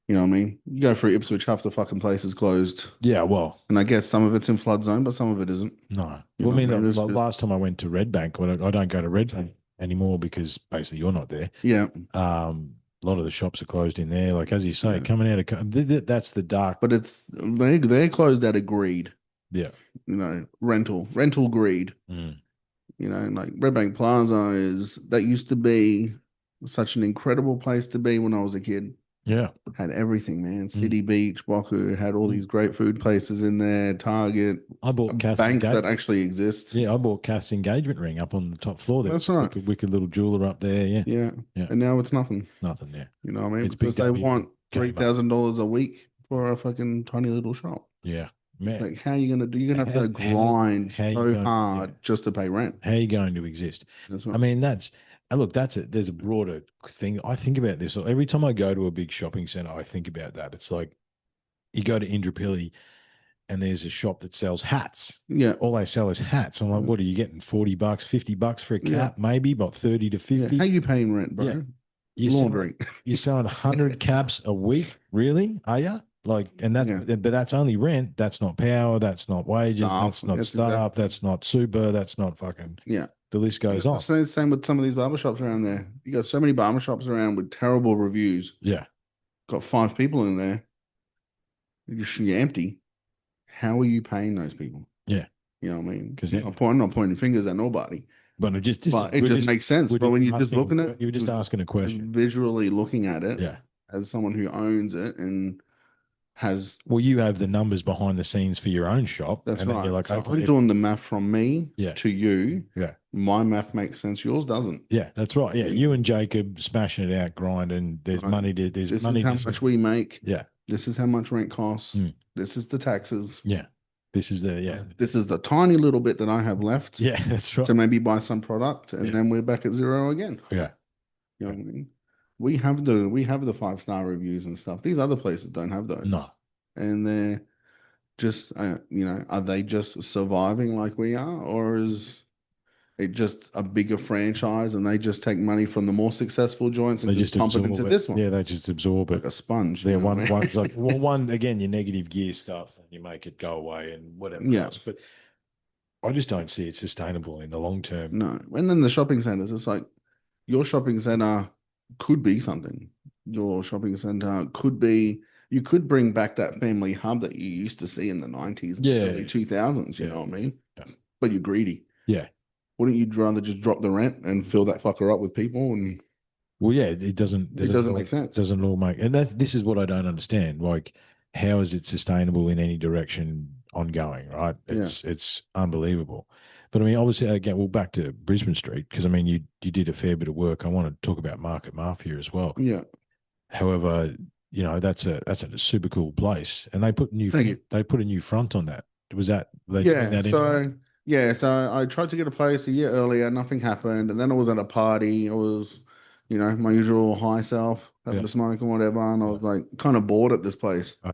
You know what I mean? You go through Ipswich, half the fucking place is closed. yeah, well, And I guess some of it's in flood zone, but some of it isn't. no. You Well, I know mean, what I mean? It's the just- last time I went to Red Bank, I don't go to Red Bank anymore because basically you're not there. Yeah. Um, A lot of the shops are closed in there. Like as you say, Yeah. coming out of that's the dark. But they're closed out of greed, Yeah. rental greed. Mm. Like Red Bank Plaza that used to be such an incredible place to be when I was a kid. Yeah. Had everything, man. Mm. City Beach, Boku had all Mm. these great food places in there. Target, I a bought Cass bank that engagement. actually exists. Yeah, I bought Cass engagement ring up on the top floor. There was That's a right. wicked little jeweler up there. Yeah. Yeah. Yeah. And now it's nothing. Nothing there. You know what I mean? It's Big Because they W want three came up. thousand dollars a week for a fucking tiny little shop. Yeah. It's Man. like, how are you gonna do? You're gonna have to How grind how you so going? Yeah. hard just to pay rent. How are you going to exist? That's I right. mean, and look, there's a broader thing. I think about this every time I go to a big shopping center. I think about that. It's like you go to Indrapilli and there's a shop that sells hats. Yeah. All they sell is hats. I'm like, what are you getting? $40, $50 for a Yeah. cap, maybe, about 30 to Yeah. How 50. you paying rent, Yeah. bro? You're selling Laundering. you're selling 100 caps a week, really? Are you? Like, and Yeah. but that's only rent. That's not power. That's not wages. Staff. That's not That's staff. exactly. That's not super. That's not fucking. Yeah. The list And goes it's the on. same with some of these barbershops around there. You got so many barbershops around with terrible reviews. Yeah, Got five people in there. You're empty. How are you paying those people? yeah. You know what I mean? Because I'm not pointing fingers at nobody, but but it just makes sense. we're But just when you're just asking looking at you were just asking a question. visually looking at it Yeah. as someone who owns it and has, Well, you have the numbers behind the scenes for your own shop, that's and then you're right. like, So okay, I'm doing the math from me yeah, to you. yeah, My math makes sense. Yours doesn't. yeah. That's right. Yeah, you and Jacob smashing it out, grinding. There's Right. money to. There's This is money how to. much we make. Yeah, This is how much rent costs. mm, This is the taxes. yeah. This is the yeah, This is the tiny little bit that I have left yeah. That's right. to maybe buy some product, and Yeah, then we're back at zero again. yeah. You know what I mean? We have the 5-star reviews and stuff. These other places don't have those, No, and they're just are they just surviving like we are, or is it just a bigger franchise and they just take money from the more successful joints and they just just pump it absorb into it. this one Yeah, they just absorb like it. a sponge? Yeah, You know what I one's like mean? one again, your negative gear stuff, and you make it go away and whatever Yeah, else. But I just don't see it sustainable in the long term. no. And then the shopping centers, it's like your shopping center could be something. Your shopping center could be, you could bring back that family hub that you used to see in the 90s and Yeah, early 2000s, you yeah, know what I mean? yeah, But you're greedy. yeah. Wouldn't you rather just drop the rent and fill that fucker up with people? And Well, yeah, it it doesn't make sense. doesn't all make, and this is what I don't understand. Like, how is it sustainable in any direction ongoing? Right? Yeah. It's unbelievable. But I mean, obviously, again, well, back to Brisbane Street because I mean, you did a fair bit of work. I want to talk about Market Mafia as well. Yeah. However, that's a super cool place, and Thank you. they put a new front on that. Was that were they doing Yeah. that anyway? So I tried to get a place a year earlier, nothing happened. And then I was at a party. I was, my usual high self, having Yeah, a smoke and whatever. And I yeah. was like kind of bored at this place. Uh,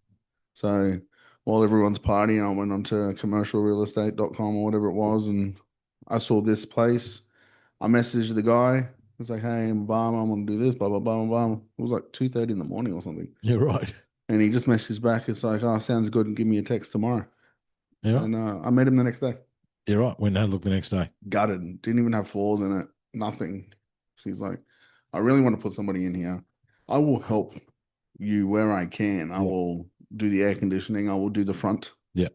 So while everyone's partying, I went onto commercialrealestate.com or whatever it was, and I saw this place. I messaged the guy. I was like, "Hey, I'm a barman. I'm gonna do this, blah blah blah blah blah." It was like 2:30 in the morning or something, You're right. and he just messaged back. It's like, "Oh, sounds good, and give me a text tomorrow." You're right. And I met him the next day. You're right. Went and had a look the next day. Gutted, didn't even have flaws in it, nothing. She's like, "I really want to put somebody in here. I will help you where I can. I Yeah. will do the air conditioning. I will do the front." Yeah.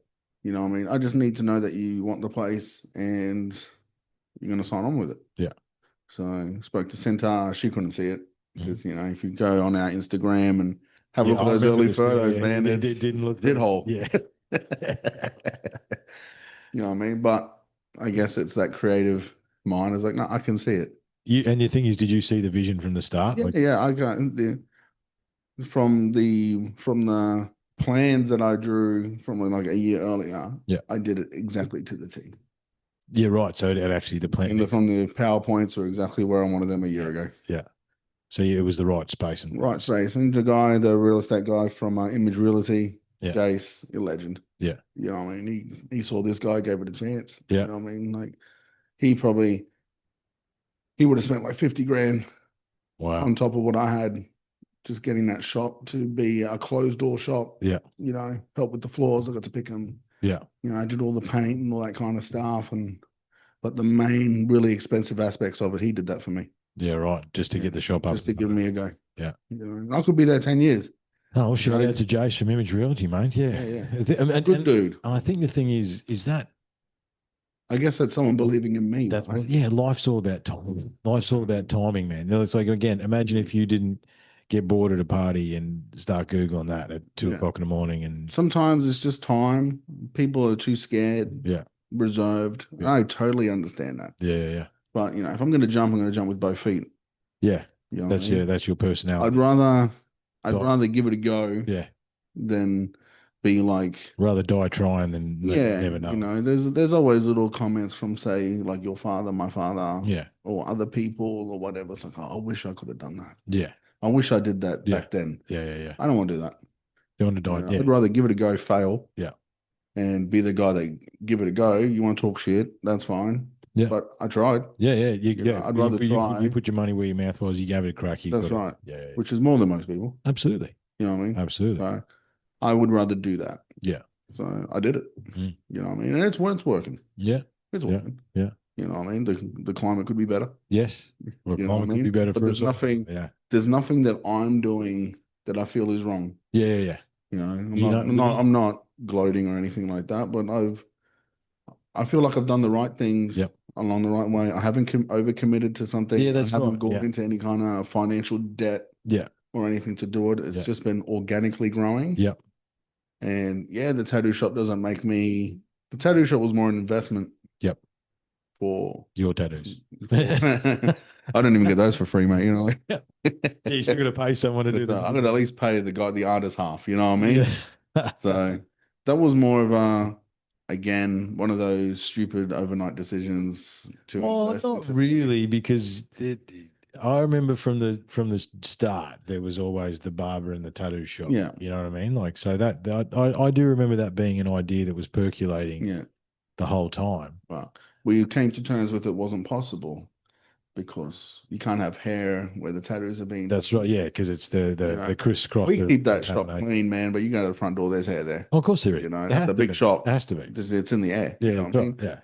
You know what I mean? I just need to know that you want the place and you're going to sign on with it. Yeah. So I spoke to Centaur. She couldn't see it Mhm. because, if you go on our Instagram and have a Yeah, look at I those remember early this thing. photos, Yeah, man, it it's didn't look did very, hole. yeah. You know what I mean? But I guess it's that creative mind. Is like, no, I can see it. And the thing is, did you see the vision from the start? Yeah, Like, yeah. I got from the plans that I drew from like a year earlier. yeah, I did it exactly to the T. yeah, right. So it actually the plan, And from the PowerPoints were exactly where I wanted them a year ago. yeah. So yeah, it was the right space and Right space. And the real estate guy from Image Realty, yeah, Jace, a legend. yeah, You know what I mean? He saw this guy, gave it a chance. yeah. You know what I mean? Like he would have spent like 50 grand Wow. on top of what I had, just getting that shop to be a closed door shop. Yeah, Help with the floors. I got to pick them. yeah, I did all the paint and all that kind of stuff. But the main really expensive aspects of it, he did that for me. yeah. Right. Just to get the shop up. Just to give me a go. Yeah. You know, I could be there 10 years. Oh, well, You know, shout out to Jace from Image Realty, mate. Yeah. yeah, yeah. And Good dude. I think the thing is that I guess that's someone believing in me, that's right? well, yeah, life's all about time. Life's all about timing, man. It's like again, imagine if you didn't get bored at a party and start Googling that at two Yeah. o'clock in the morning and Sometimes it's just time. People are too scared, yeah, reserved. yeah, I totally understand that. yeah, yeah, yeah. But, you know, if I'm going to jump, I'm going to jump with both feet. Yeah. You know what I mean? That's your I'd personality. rather, I'd So rather give it a go yeah. than be like, Rather die trying than yeah, never you know. know, there's always little comments from say like your father, my father, Yeah. or other people or whatever. It's like, oh, I wish I could have done that. Yeah. I wish I did that Yeah. back then. Yeah. Yeah. Yeah. I don't want to do that. You want to You die? know, Yeah. I'd rather give it a go, fail, Yeah. and be the guy that give it a go. You want to talk shit, that's fine. Yeah. But I tried. Yeah. Yeah. You know, I'd Well, rather you try. put your money where your mouth was. You gave it a crack. You That's got it. right. Yeah. Yeah. Yeah. Which is more than most people. Absolutely. You know what I mean? Absolutely. So I would rather do that. Yeah. So I did it. Mm. You know what I mean? And it's working. Yeah. It's Yeah. working. Yeah. You know what I mean? The climate could be better. Yes. Well, You know what I climate could be mean? better But for us all. Yeah. there's nothing that I'm doing that I feel is wrong. Yeah. Yeah. Yeah. You know, You know. I'm not gloating or anything like that, but I feel like I've done the right things Yep. along the right way. I haven't overcommitted to Yeah. something. I That's haven't right. gone Yeah. into any kind of financial debt Yeah. or anything to do it. It's Yeah. just been organically growing. Yep. And yeah, the tattoo shop doesn't make me. The tattoo shop was more an investment Yep. for. Your tattoos. I don't even get those for free, mate. You know, like, Yeah. Yeah. You still got to pay someone to do I'm gonna at least pay the artist half. You know what I mean? Yeah. So that was more of a, again, one of those stupid overnight decisions to Well, invest not into something. really, because I remember from the start there was always the barber and the tattoo shop. Yeah, You know what I mean? Like so that I do remember that being an idea that was percolating yeah. the whole time. Well, we came to terms with it wasn't possible because you can't have hair where the tattoos are being That's done. right, yeah, because it's You the know, crisscross we of keep that shop contaminate. clean, man. But you go to the front door, there's hair there. Oh, of course there is. You know, There at has the to big be. It shop, has to be. it's in the air. Yeah, You know that's what I right. mean? Yeah.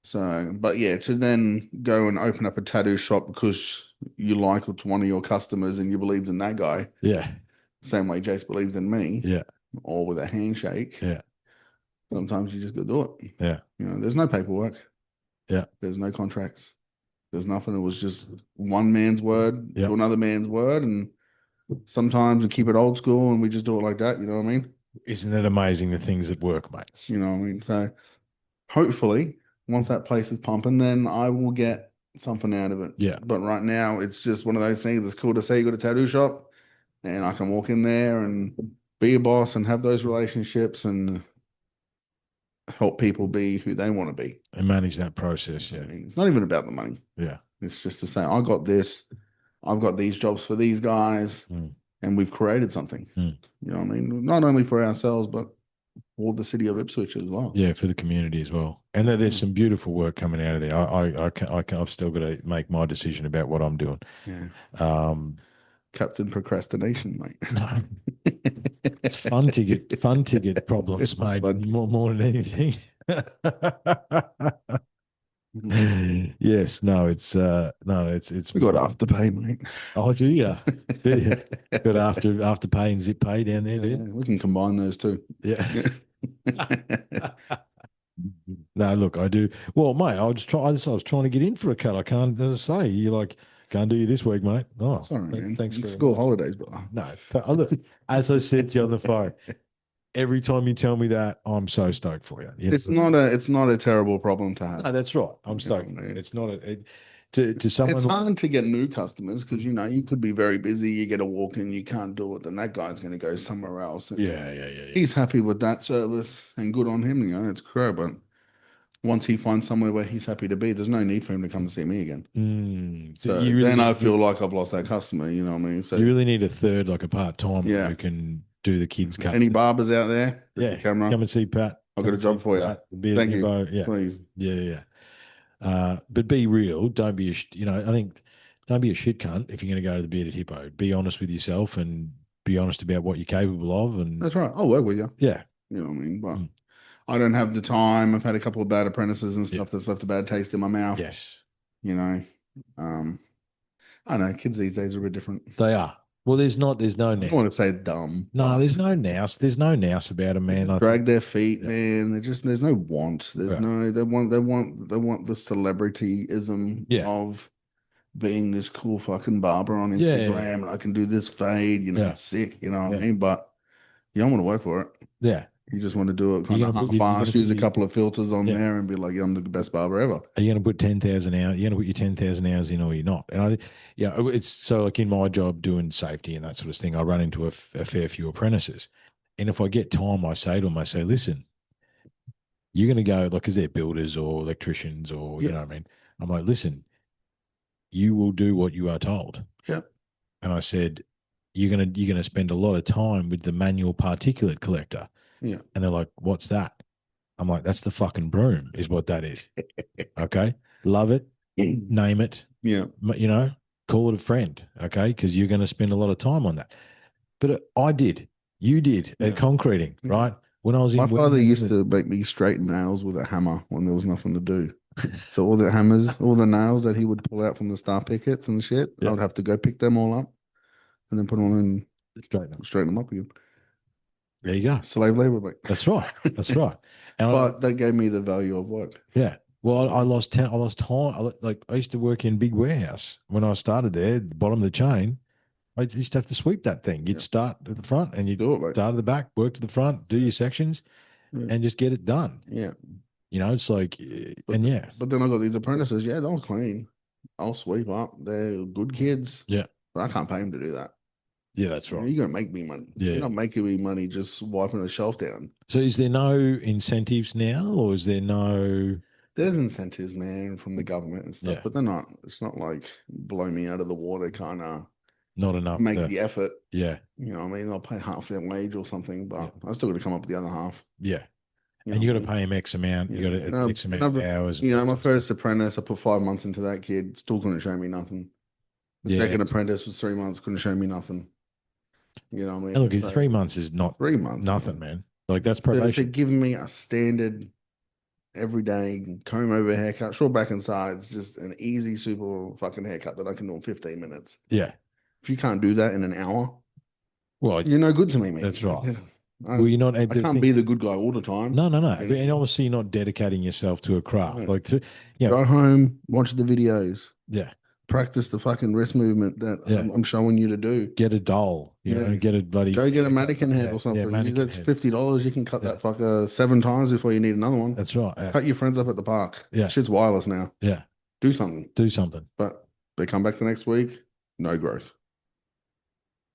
So, but yeah, to then go and open up a tattoo shop because you like one of your customers and you believed in that guy, Yeah. same way Jace believed in me, Yeah. or with a handshake. Yeah. Sometimes you just go do it. Yeah. You know, there's no paperwork, Yeah. there's no contracts, there's nothing. It was just one man's word Yeah. to another man's word, and sometimes we keep it old school and we just do it like that. You know what I mean? Isn't it amazing the things that work, mate? You know what I mean? So hopefully, once that place is pumping, then I will get something out of it. Yeah. But right now, it's just one of those things. It's cool to say you got a tattoo shop, and I can walk in there and be a boss and have those relationships and help people be who they want to be. And manage that process. I Yeah. mean, it's not even about the money. Yeah. It's just to say, I got this, I've got these jobs for these guys, Mm. and we've created something. Mm. You know what I mean? Not only for ourselves, but for the city of Ipswich as well. Yeah, for the community as well. And there's some beautiful work coming out of there. I've still got to make my decision about what I'm doing. Yeah. Um, Captain Procrastination, mate. no, it's fun to get problems made more than anything. Yes, no, it's We got Afterpay, mate. Oh, do you? Do you? Got after pay and zip pay down there, do Yeah, you? we can combine those two. Yeah. No, look, I do. Well, mate, I was trying to get in for a cut. I can't, as I say, you're like, can't do you this week, mate. Oh, Sorry, man. thanks It's for school holidays, but no. Look, as I said to you on the phone, every time you tell me that, I'm so stoked for you. it's not a terrible problem to have. No, that's right. I'm You know stoked. what I mean? It's not to someone. It's hard to get new customers because you could be very busy. You get a walk in, you can't do it, then that guy's going to go somewhere else. And Yeah. he's happy with that service and good on him. It's great. But once he finds somewhere where he's happy to be, there's no need for him to come and see me again. So So you really then I need, feel like I've lost that customer. You know what I mean? So you really need a third, like a part timer Yeah. who can do the kids' cuts. any barbers out there with Yeah, the camera, come and see Pat. I've Come got a and see job for you. Pat, the Bearded Thank you. Hippo. Yeah, Please. yeah. But be real. Don't be I think don't be a shit cunt if you're going to go to the Bearded Hippo. Be honest with yourself and be honest about what you're capable of. And That's right. I'll work with you. yeah, You know what I mean? But Mm. I don't have the time. I've had a couple of bad apprentices and Yeah. stuff that's left a bad taste in my mouth. yes, You know, I don't know. Kids these days are a bit different. they are. Well, there's no I don't now. want to say dumb, No, but there's no nous. There's no nous about a they man. just I think. drag their feet, Yeah. man. There's no want. There's Yeah. no they want the celebrityism Yeah. of being this cool fucking barber on Yeah. Yeah. Instagram, and I can do this fade, Yeah. sick, you know what I Yeah. mean? But you don't want to work for it. Yeah. You just want to do it You're kind of gonna put you're gonna half-assed, put use a you couple of filters on yeah. there and be like, yeah, I'm the best barber ever. Are you going to put 10,000 hours? You're going to put your 10,000 hours in, or you're not? And yeah, it's so like in my job doing safety and that sort of thing, I run into a fair few apprentices. And if I get time, I say to them, I say, listen, you're going to go, like, because they're builders or electricians or, you Yeah, know what I mean? I'm like, listen, you will do what you are told. yeah, And I said, you're gonna spend a lot of time with the manual particulate collector. yeah. And they're like, what's that? I'm like, that's the fucking broom, is what that is. Okay. Love it, name it, Yeah, you know, call it a friend, okay? Because you're going to spend a lot of time on that. But you did at yeah. concreting, Yeah. right? When I was My in father warehousing, used to make me straighten nails with a hammer when there was nothing to do. So all the hammers, all the nails that he would pull out from the star pickets and shit, I yeah, would have to go pick them all up and then put them on and straighten them. straighten them up again. There you go. Slave labor, mate. That's right. That's right. And But that gave me the value of work. yeah, well, I lost I lost time. Like I used to work in big warehouse when I started there, the bottom of the chain. I used to have to sweep that thing. You'd Yeah. start at the front and you'd Do it, mate. start at the back, work to the front, do your sections, Yeah. and just get it done. Yeah. You know, it's like, But and yeah, but then I got these apprentices. Yeah, they'll clean. I'll sweep up. They're good kids, yeah, but I can't pay them to do that. yeah, that's right. You're gonna make me money. Yeah. You're not making me money just wiping the shelf down. So is there no incentives now, or is there no? There's incentives, man, from the government and stuff, Yeah, but they're not. It's not like blow me out of the water kind of not enough. make the effort. Yeah, You know what I mean? I'll pay half their wage or something, yeah, but I still got to come up with the other half. yeah. You And know you what got I to mean? pay him X amount. You Yeah. got to X amount of hours. And My first apprentice, I put 5 months into that kid, still couldn't show me nothing. The yeah. second apprentice was 3 months, couldn't show me nothing. You know what I And mean? look, So 3 months is not 3 months, nothing, man. Like that's they're probation. giving me a standard everyday comb over haircut, short back and sides, just an easy, super fucking haircut that I can do in 15 minutes. Yeah. If you can't do that in an hour, Well, you're no good to me, mate. that's right. I, Well, you're not. I can't be the good guy all the time. No, no, no. You And know? obviously, you're not dedicating yourself to a craft. No. Like, you know, Go home, watch the videos, yeah, practice the fucking wrist movement that yeah. I'm showing you to do. Get a doll. You know, Yeah. get a bloody. Go get a haircut. mannequin head Yeah, or something. mannequin That's head. $50. You can cut Yeah, that fucker 7 times before you need another one. that's right. Cut your friends up at the park. Yeah, Shit's wireless now. yeah. Do something. Do something. But they come back the next week, no growth.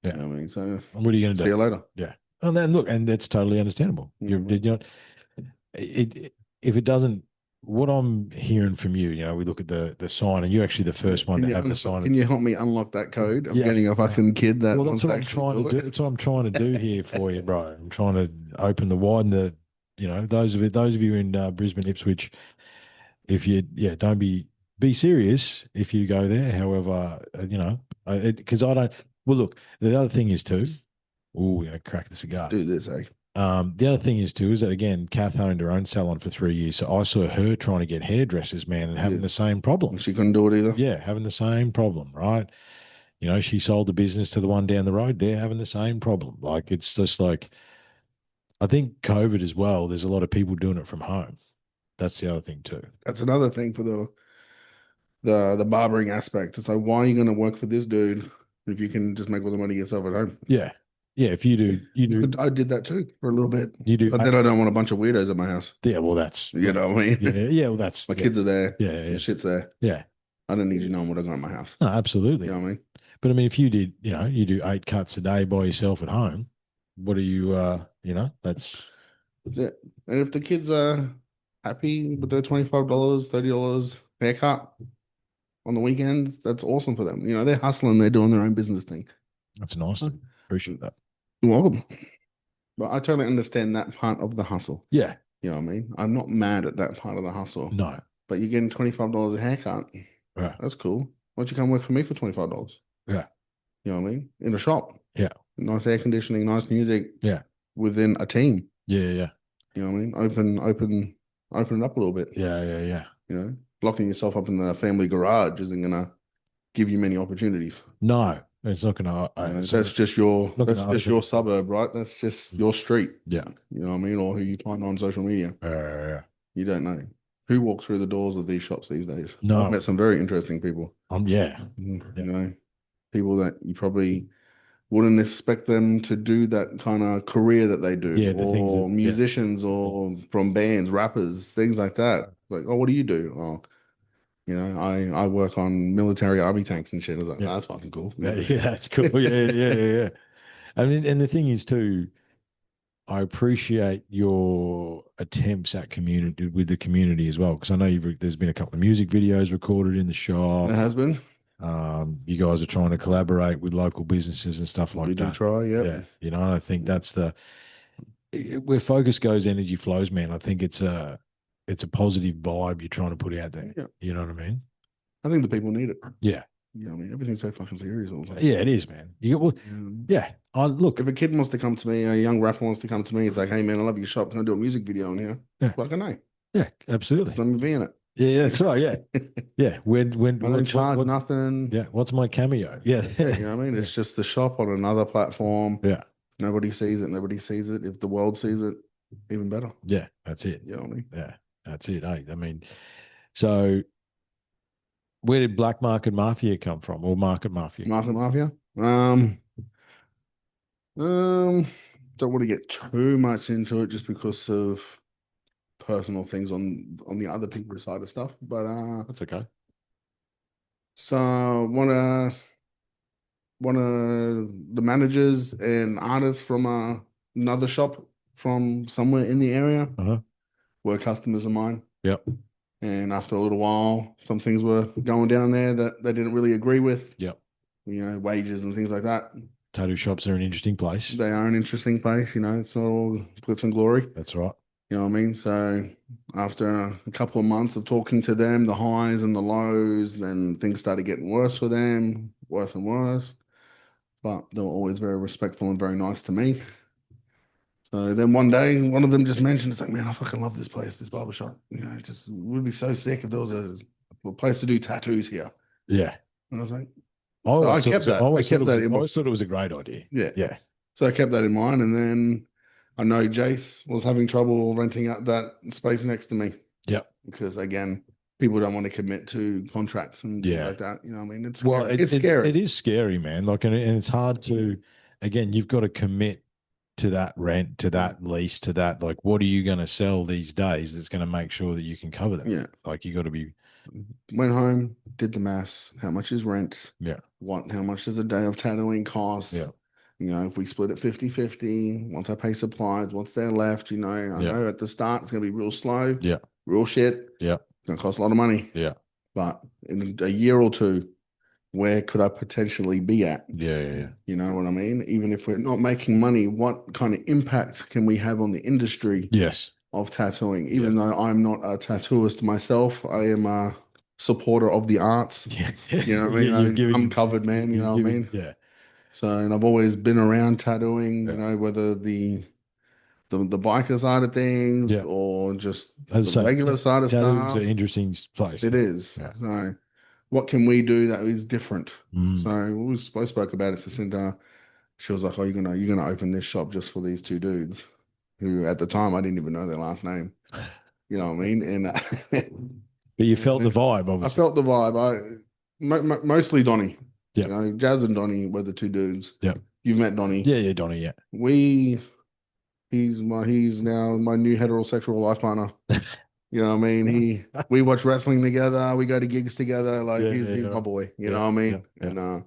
Yeah. You know what I mean? So What are you going to see do? you later. Yeah. And then look, and that's totally understandable. You're not. If it doesn't, what I'm hearing from you, we look at the sign, and you're actually the first one to have the sign. Can you help me unlock that code of Yeah, getting a fucking kid that well, wants that's what to I'm actually trying to do. it? That's what I'm trying to do here for you, bro. I'm trying to open the widen the, those of you in Brisbane, Ipswich, if you, don't be serious if you go there. However, because I don't. Well, look, the other thing is too. Oh, we're gonna crack the cigar. Do this, eh? The other thing is too is that again, Kath owned her own salon for 3 years, so I saw her trying to get hairdressers, man, and having Yeah. the same problem. She couldn't do it either. Yeah, having the same problem, right? She sold the business to the one down the road. They're having the same problem. Like it's just like I think COVID as well. There's a lot of people doing it from home. That's the other thing too. That's another thing for the barbering aspect. It's like, why are you going to work for this dude if you can just make all the money yourself at home? Yeah, yeah. If you do, I did that too for a little bit. You do, but then I don't want a bunch of weirdos at my house. Yeah, well, that's You know what I mean? Yeah, yeah. Well, that's my kids are there. Yeah, yeah. The shit's there. Yeah. I don't need you knowing what I got in my house. No, absolutely. You know what I mean? But I mean, if you did, you do 8 cuts a day by yourself at home, what are you, that's it. And if the kids are happy with their $25, $30 haircut on the weekends, that's awesome for them. They're hustling, they're doing their own business thing. That's nice. Appreciate that. You're welcome. But I totally understand that part of the hustle. Yeah. You know what I mean? I'm not mad at that part of the hustle. No. But you're getting $25 a haircut. Yeah. That's cool. Why don't you come work for me for $25? Yeah. You know what I mean? In a shop. Yeah. Nice air conditioning, nice music. Yeah. Within a team. Yeah, yeah. You know what I mean? Open it up a little bit. Yeah, yeah, yeah. Locking yourself up in the family garage isn't gonna give you many opportunities. No. It's not gonna. That's just your not gonna open. suburb, right? That's just your street. Yeah. You know what I mean? Or who you find on social media. Yeah. You don't know who walks through the doors of these shops these days. I've No. met some very interesting people. Yeah. You know, people that you probably wouldn't expect them to do that kind of career that they do, Yeah. The things that. or Yeah. musicians, or from bands, rappers, things like that. Like, oh, what do you do? Oh, I work on military army tanks and shit. I was like, Yeah. "Oh, that's fucking cool." Yeah. Yeah. That's cool. Yeah. I mean, and the thing is too, I appreciate your attempts at community with the community as well, because I know there's been a couple of music videos recorded in the It shop. has been. You guys are trying to collaborate with local businesses and stuff We like do that. try. Yep. Yeah, I think that's where focus goes, energy flows, man. I think it's a positive vibe you're trying to put out there. Yeah. You know what I mean? I think the people need it. Yeah, I mean, everything's so fucking serious all the time. yeah, it is, man. You get well, yeah. I look, If a kid wants to come to me, a young rapper wants to come to me, it's like, hey man, I love your shop. Can I do a music video in here? yeah, Fucking no. yeah, absolutely. Just let me be in it. Yeah, that's right. Yeah, yeah. I don't charge nothing. Yeah, what's my cameo? Yeah, Yeah, you know what I mean? yeah, It's just the shop on another platform. yeah, Nobody sees it. Nobody sees it. If the world sees it, even better. yeah. That's it. You know what I mean? Yeah, that's it. Hey, I mean, so where did Black Market Mafia come from, or Market Mafia? Market Mafia. Um, don't want to get too much into it just because of personal things on the other people's side of stuff. But That's okay. so one of the managers and artists from another shop from somewhere in the area Uh-huh. were customers of mine. Yep. And after a little while, some things were going down there that they didn't really agree with, Yep. wages and things like that. Tattoo shops are an interesting place. They are an interesting place, it's not all glitz and glory. That's right. You know what I mean? So after a couple of months of talking to them, the highs and the lows, then things started getting worse for them, worse and worse. But they were always very respectful and very nice to me. So then one day, one of them just mentioned, it's like, man, I fucking love this place, this barbershop. It just would be so sick if there was a place to do tattoos here. Yeah. And I was like, Oh, so I kept that. I kept that in I my, always thought it was a great idea. yeah. Yeah. So I kept that in mind. And then I know Jace was having trouble renting out that space next to me. Yep. Because again, people don't want to commit to contracts and things Yeah. like that. You know what I mean? It's Well, scary. It's scary. It is scary, man. Like, and it's hard to, again, you've got to commit to that rent, to that lease, to that. Like, what are you going to sell these days that's going to make sure that you can cover them? Yeah. Like, you got to be. Went home, did the maths. How much is rent? Yeah. How much does a day of tattooing cost? Yeah. If we split it 50-50, once I pay supplies, what's there left, I know at the start it's going to be real slow. Yeah. Real shit. Yeah. It's going to cost a lot of money. Yeah. But in a year or two, where could I potentially be at? Yeah. You know what I mean? Even if we're not making money, what kind of impact can we have on the industry Yes. of tattooing? Even though I'm not a tattooist myself, I am a supporter of the arts. Yeah. You know what I mean? I'm covered, man. You know what I mean? Yeah. So, and I've always been around tattooing, Yeah. whether the biker side of things Yeah. or just As I the say, regular side of tattooing's stuff. an interesting place. It is. Yeah. So, what can we do that is different? Mm. So I spoke about it to Cinta. She was like, "Oh, you're gonna open this shop just for these two dudes, who at the time I didn't even know their last name. You know what I mean?" And But you felt the vibe, I obviously. felt the vibe. Mostly Donnie. Yeah. Jazz and Donnie were the two dudes. Yeah. You've met Donnie. Yeah, Donnie, yeah. He's now my new heterosexual life partner. You know what I mean? We watch wrestling together. We go to gigs together. Like he's my boy. You know what I mean? Yeah. And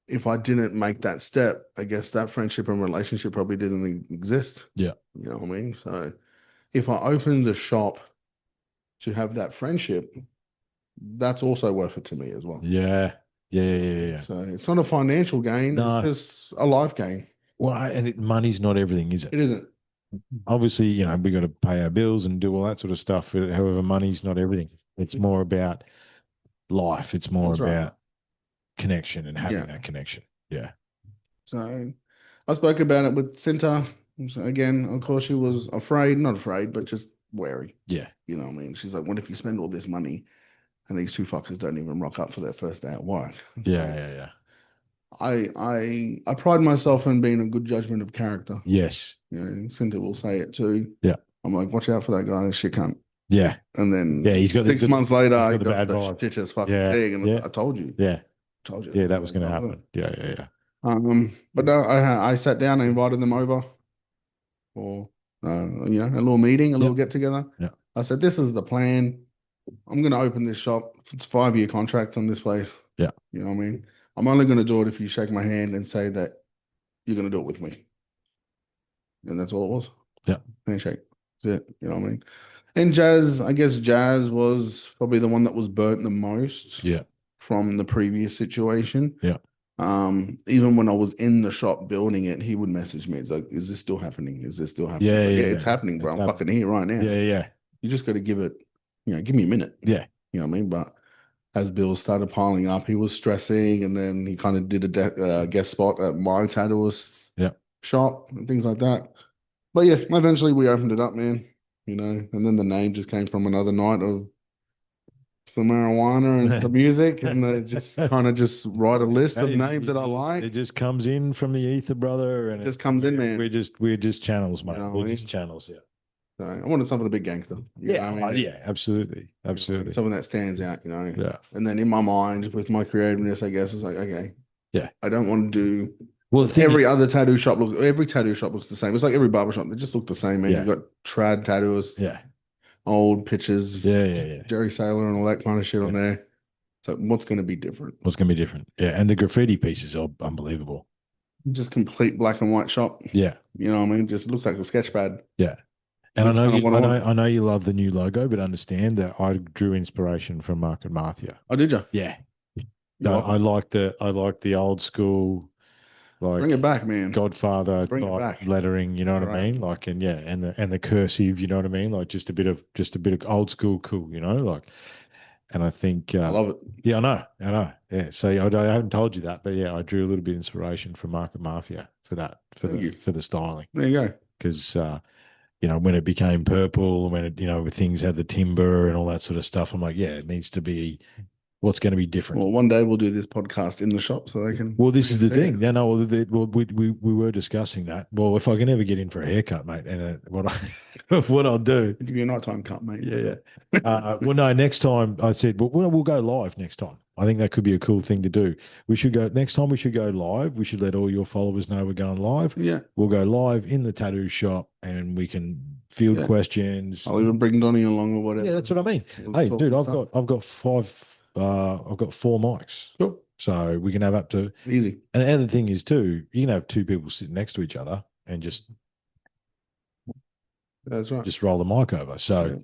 if I didn't make that step, I guess that friendship and relationship probably didn't exist. Yeah. You know what I mean? So if I opened the shop to have that friendship, that's also worth it to me as well. Yeah. Yeah. So it's not a financial gain. No. It's just a life gain. Well, and money's not everything, is it? It isn't. Obviously, we got to pay our bills and do all that sort of stuff. However, money's not everything. It's more about life. It's more That's right. about connection and having that connection. Yeah. So I spoke about it with Cinta. So again, of course, she was not afraid, but just wary. Yeah. You know what I mean? She's like, what if you spend all this money and these two fuckers don't even rock up for their first day at work? Yeah. I pride myself in being a good judgment of character. Yes. You know, Cinta will say it too. Yeah. I'm like, watch out for that guy, shit cunt. Yeah. And Yeah. then He's got six months later, he's he got the does bad the vibes. shittiest fucking Yeah. thing, and Yeah. I Yeah. told you Yeah. this That was was gonna going to happen. happen. Yeah. Yeah. Yeah. But no, I sat down and invited them over for a little meeting, a little Yep. get together. Yeah. I said, this is the plan. I'm going to open this shop. It's a 5-year contract on this place. Yeah. You know what I mean? I'm only going to do it if you shake my hand and say that you're going to do it with me. And that's all it was. Yeah. Handshake. That's it. You know what I mean? And Jazz, I guess Jazz was probably the one that was burnt the most Yeah. from the previous situation. Yeah. Even when I was in the shop building it, he would message me. It's like, is this still happening? Is this still happening? Yeah. Like, Yeah. yeah, it's Yeah. happening, bro. It's I'm fucking here right now. Yeah. Yeah. You just got to give it, give me a minute. Yeah. You know what I mean? But as bills started piling up, he was stressing, and then he kind of did a guest spot at my tattooist Yeah. shop and things like that. But yeah, eventually we opened it up, man. And then the name just came from another night of some marijuana and some music, and they just kind of just write a list of names that I like. It just comes in from the ether, brother, and It just comes in, man. We're just channels, mate. what We're I mean? just channels. Yeah. So I wanted something a bit gangster. Yeah. What I mean? Yeah. Absolutely. Absolutely. Something that stands out, Yeah. And then in my mind, with my creativeness, I guess it's like, okay, Yeah. I don't want to do. Well, the thing Every is, other tattoo shop every tattoo shop looks the same. It's like every barber shop, they just look the same, man. Yeah. You've got trad tattoos, yeah. old pictures, Yeah. Yeah. Yeah. Jerry Saylor and all that kind of shit on Yeah. there. So what's going to be different? What's going to be different? Yeah. And the graffiti pieces are unbelievable. Just complete black and white shop. Yeah. You know what I mean? Just looks like a sketch pad. Yeah. And That's kind of what I want. I know you love the new logo, but understand that I drew inspiration from Mark and Marthia. Oh, did you? Yeah. You're No, welcome. I like the old school, like Bring it back, man. Godfather Bring it type back. lettering, you know what I Right. mean? Like, and yeah, and the cursive, you know what I mean? Like just a bit of old school cool, like, and I think, I love it. yeah, I know, yeah. So I haven't told you that, but yeah, I drew a little bit of inspiration from Market Mafia for that, Thank you. for the styling, There you go. because when it became purple, when it, things had the timber and all that sort of stuff, I'm like, yeah, it needs to be what's going to be different. Well, one day we'll do this podcast in the shop so they can. Well, this is the thing. It. Yeah, no, we were discussing that. Well, if I can ever get in for a haircut, mate, and what I'll do, I'll give you a nighttime cut, mate. Yeah. Well, no, next time I said, well, we'll go live next time. I think that could be a cool thing to do. We should go next time. We should go live. We should let all your followers know we're going live. Yeah. We'll go live in the tattoo shop, and we can field questions. I'll even bring Donnie along or whatever. Yeah, that's what I mean. Hey, dude, I've got 4 mics. Cool. So we can have up to easy. And the other thing is too, you can have 2 people sitting next to each other and just that's right. Just roll the mic over. So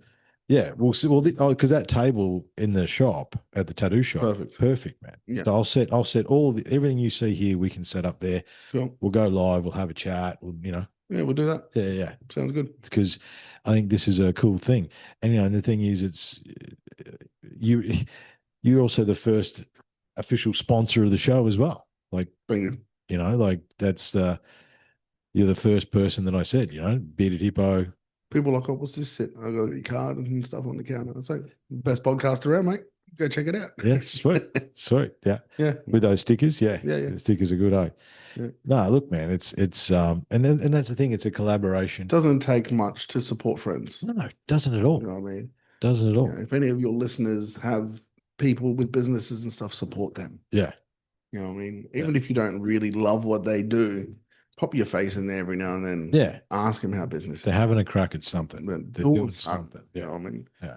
yeah, we'll see. Well, because that table in the shop at the tattoo shop, perfect, man. Yeah. So I'll set everything you see here. We can set up there. Cool. We'll go live. We'll have a chat. Yeah, we'll do that. Yeah. Sounds good. Because I think this is a cool thing, and and the thing is, it's you're also the first official sponsor of the show as well. Like, like that's you're the first person that I said, Bearded Hippo. People like, oh, what's this sit? I got your card and stuff on the counter. It's like best podcast around, mate. Go check it out. Yeah, sweet, sweet. Yeah, yeah. With those stickers, yeah. The stickers are good, eh? Yeah. No, look, man, it's and that's the thing. It's a collaboration. It doesn't take much to support friends. No, it doesn't at all. You know what I mean? Doesn't at all. If any of your listeners have people with businesses and stuff, support them. Yeah. You know what I mean? Even if you don't really love what they do, pop your face in there every now and then. Yeah. Ask them how business. They're having a crack at something. They're doing something. Yeah. You know what I mean? Yeah.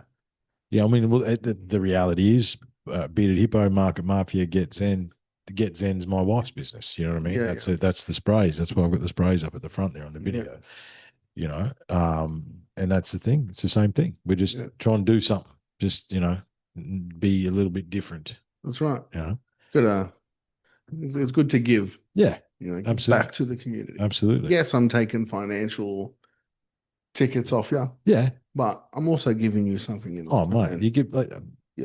Yeah. I mean, well, the reality is, Bearded Hippo, Market Mafia, Get Zen's my wife's business. You know what I mean? Yeah, that's the sprays. That's why I've got the sprays up at the front there on the video. Yeah. And that's the thing. It's the same thing. We're just trying to do something. Just be a little bit different. That's right. Good. It's good to give. Yeah. Give back to the community. Absolutely. Yes, I'm taking financial tickets off you. Yeah. But I'm also giving you something in return. Oh, mate, you give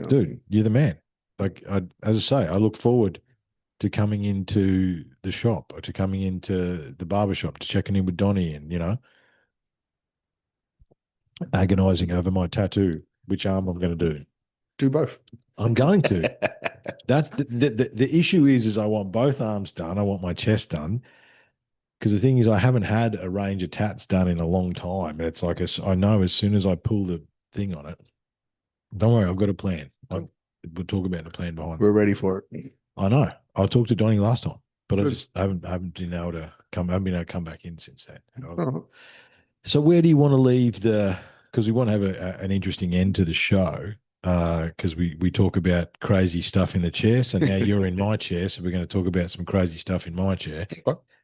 dude, you're the man. Like as I say, I look forward to coming into the shop or to coming into the barber shop, to checking in with Donnie and, agonizing over my tattoo, which arm I'm going to do. Do both. I'm going to. That's the issue is I want both arms done. I want my chest done. Because the thing is, I haven't had a range of tats done in a long time. And it's like, I know as soon as I pull the thing on it, don't worry, I've got a plan. We'll talk about the plan behind it. We're ready for it. I know. I talked to Donnie last time, but I Good. just haven't been able to haven't been able to come back in since then. All right. So where do you want to leave the? Because we want to have an interesting end to the show. Because we talk about crazy stuff in the chair. So now you're in my chair, so we're going to talk about some crazy stuff in my chair.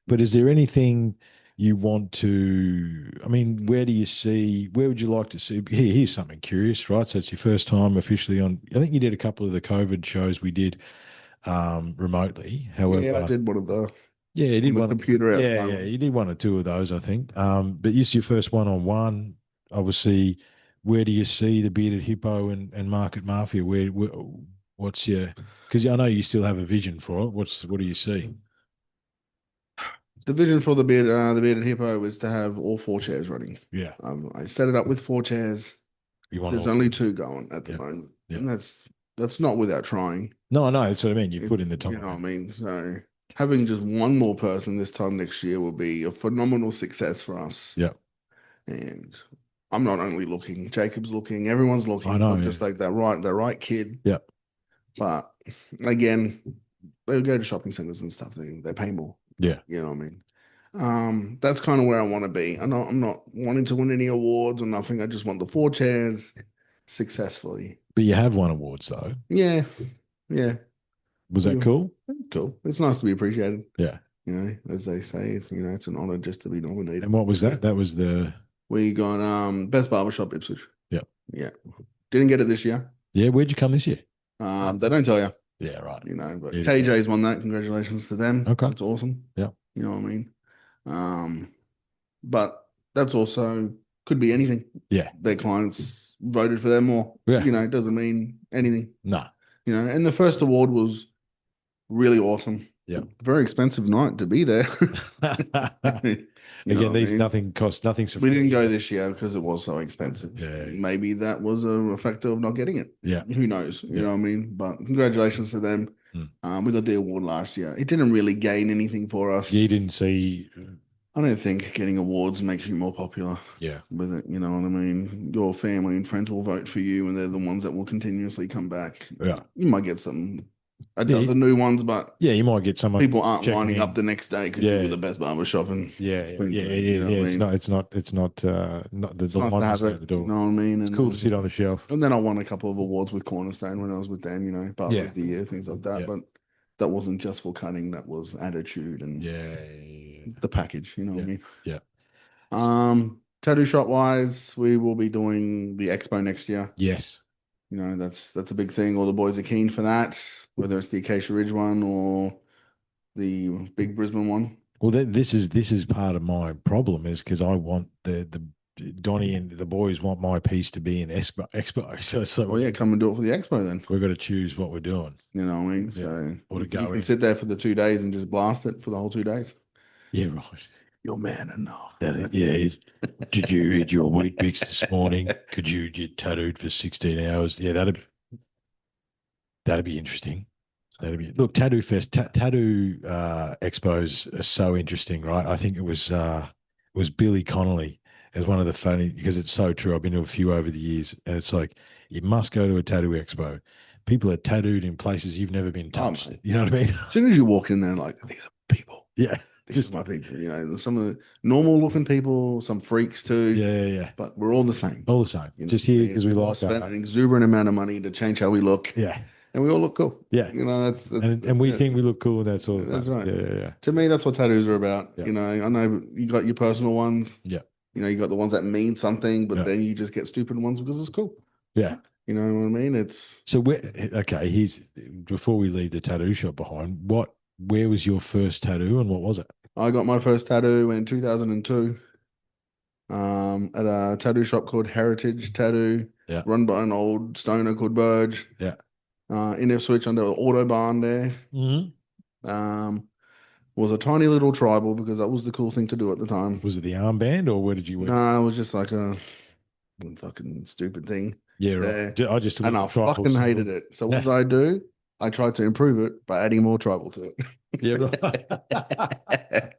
But is there anything you want to? I mean, where do you see? Where would you like to see? Here's something curious, right? So it's your first time officially on. I think you did a couple of the COVID shows we did remotely. However, Yeah, I did one of the yeah, you on did the one. computer Yeah, outside. yeah, you did one or two of those, I think. But this is your first one-on-one. Obviously, where do you see the Bearded Hippo and Market Mafia? What's your? Because I know you still have a vision for it. What do you see? The vision for the bearded hippo is to have all four chairs running. Yeah, I set it up with four chairs. you want There's all? only two going at the Yeah, moment, yeah. and that's not without trying. No, I know. That's what I mean. You put It's in the you know what I time. mean. So having just one more person this time next year will be a phenomenal success for us. Yeah, And I'm not only looking, Jacob's looking, everyone's I looking know. for Yeah, just like that right kid. yeah, But again, they go to shopping centers and stuff. They pay more. yeah. You know what I mean? That's kind of where I want to be. I'm not wanting to win any awards or nothing. I just want the four chairs successfully. But you have won awards though. Yeah, yeah, Was that yeah. cool? Cool. It's nice to be appreciated. Yeah. You know, as they say, it's an honor just to be nominated. And what was that? That was the We got best barbershop Ipswich. yeah, Yeah, didn't get it this year. yeah. Where'd you come this year? They don't tell you. Yeah, right. But Yeah, KJ's won that. Congratulations to them. okay. That's awesome. Yeah, You know what I mean? But that's also could be anything. yeah, Their clients voted for them, or yeah. it doesn't mean anything. No. And the first award was really awesome. Yeah. Very expensive night to be there. Again, these I mean? nothing costs nothing's for We free. didn't go this year because it was so expensive. Yeah. Maybe that was a factor of not getting it. Yeah. Who knows? You Yeah. know what I mean? But congratulations to them. We got the award last year. It didn't really gain anything for us. You didn't see. I don't think getting awards makes you more popular. Yeah. With it, you know what I mean? Your family and friends will vote for you, and they're the ones that will continuously come back. Yeah. You might get a dozen new ones, but yeah, you might get someone. People aren't lining up the next day because you were the best barbershop. And yeah. It's not. It's not. It's not. Not the it's nice to have it. You know what I mean? It's cool to sit on the shelf. And then I won a couple of awards with Cornerstone when I was with them. Barber of the Year, things like that. But that wasn't just for cutting. That was attitude and the package. You know what I mean? Yeah. Tattoo shop wise, we will be doing the expo next year. Yes. That's a big thing. All the boys are keen for that, whether it's the Acacia Ridge one or the big Brisbane one. Well, this is part of my problem is because I want the Donnie and the boys want my piece to be in expo. So come and do it for the expo then. We've got to choose what we're doing. You know what I mean? Yeah. So or to you go can sit there for the 2 days and just blast it for the whole 2 days. Yeah, right. You're man enough. Did you eat your wheat bix this morning? Could you get tattooed for 16 hours? Yeah, that'd be interesting. Look, Tattoo Fest, Tattoo expos are so interesting, right? I think it was Billy Connolly as one of the funny because it's so true. I've been to a few over the years, and it's like you must go to a tattoo expo. People are tattooed in places you've never been touched. You know what I mean? As soon as you walk in there, like these are people. Yeah. These are my people. Some of the normal looking people, some freaks too. Yeah. But we're all the same. All the same. Just here because we like spent an exuberant amount of money to change how we look. Yeah. And we all look cool. Yeah. That's and we think we look cool, and that's all. That's right. Yeah. To me, that's what tattoos are about. Yeah. I know you got your personal ones. Yeah. You got the ones that mean something, but then you just get stupid ones because it's cool. Yeah. You know what I mean? It's so here's before we leave the tattoo shop behind, where was your first tattoo and what was it? I got my first tattoo in 2002 at a tattoo shop called Heritage Tattoo, run by an old stoner called Burge. Yeah. In Ipswich under Autobahn there. Mm-hmm. Was a tiny little tribal because that was the cool thing to do at the time. Was it the armband or where did you wear? No, it was just like a fucking stupid thing. Yeah, right. there, I just a and little I tribal fucking hated symbol. it. So what did I do? I tried to improve it by adding more tribal to Yeah. it.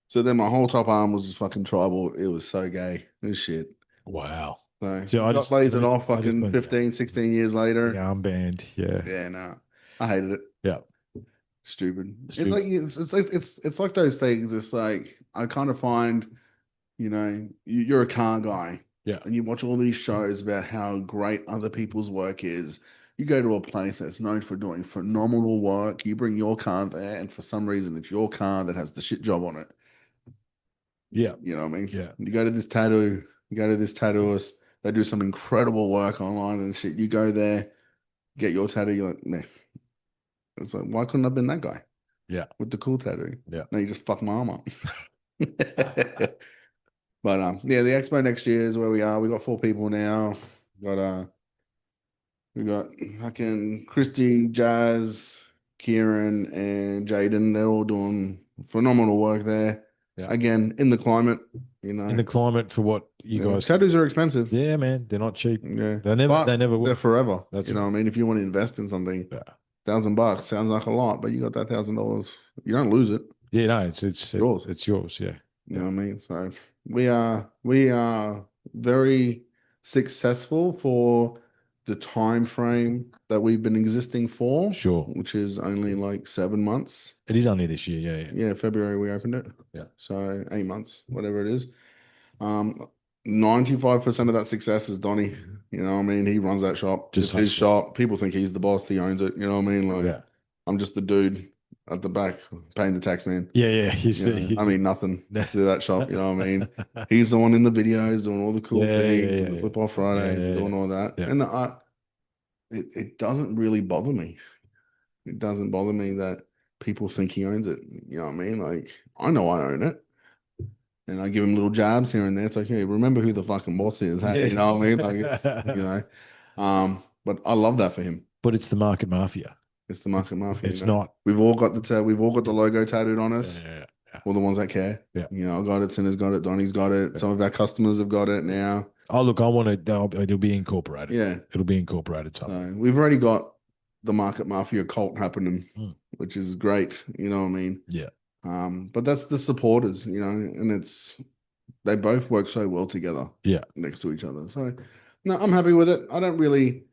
So then my whole top arm was just fucking tribal. It was so gay. It was shit. Wow. So So got lasered off I just fucking went 15, 16 years the later. armband. Yeah. Yeah, no. I hated it. Yeah. Stupid. It's like Stupid. it's like those things. It's like I kind of find, you're a car guy Yeah. and you watch all these shows about how great other people's work is. You go to a place that's known for doing phenomenal work. You bring your car there, and for some reason, it's your car that has the shit job on it. Yeah. You know what I mean? Yeah. You go to this tattooist, they do some incredible work online and shit. You go there, get your tattoo, you're like, nah. It's like, why couldn't I have been that guy Yeah. with the cool tattoo? Yeah. No, you just fucked my arm up. But yeah, the expo next year is where we are. We got 4 people now. Got we got fucking Christy, Jazz, Kieran, and Jaden. They're all doing phenomenal work there. Yeah. Again, in the climate, In the climate for what you guys can. tattoos are expensive. Yeah, man. They're not cheap. Yeah, They but never they're will. forever. That's You know right. what I mean? If you want to invest in something, Yeah. $1,000 sounds like a lot, but you got that $1,000. You don't lose it. Yeah, no, Yours. it's yours. Yeah. You know Yeah. what I mean? So we are very successful for the time frame that we've been existing for, Sure. which is only like 7 months. It is only this year. Yeah, yeah. Yeah, February we opened it. Yeah. So 8 months, whatever it is. Um, 95% of that success is Donnie. You know what I mean? He runs that shop. Just It's his hustling. shop. People think he's the boss. He owns it. You know what I mean? Like Yeah. I'm just the dude at the back paying the tax man. Yeah, yeah. I mean nothing to do that shop. You know what I mean? He's the one in the videos doing all the cool Yeah, yeah, things yeah, and the yeah. flip off Yeah, Fridays and yeah, doing all that. yeah. And it doesn't really bother me. It doesn't bother me that people think he owns it. You know what I mean? Like I know I own it. And I give him little jabs here and there. It's like, hey, remember who the fucking boss is. Hey, you know what I mean? Like, you Yeah. know. But I love that for him. But it's the market mafia. It's the market mafia, It's not. We've all got the logo tattooed on Yeah, us. yeah, yeah. All the ones that care. Yeah. I got it. Cinna's got it. Donnie's got it. Yeah. Some of our customers have got it now. Oh, look, I want to. It'll be incorporated. Yeah. It'll be incorporated somehow. So we've already got the market mafia cult happening, Mm. which is great. You know what I mean? Yeah. But that's the supporters, and they both work so well together. Yeah. Next to each other. So no, I'm happy with it. I don't really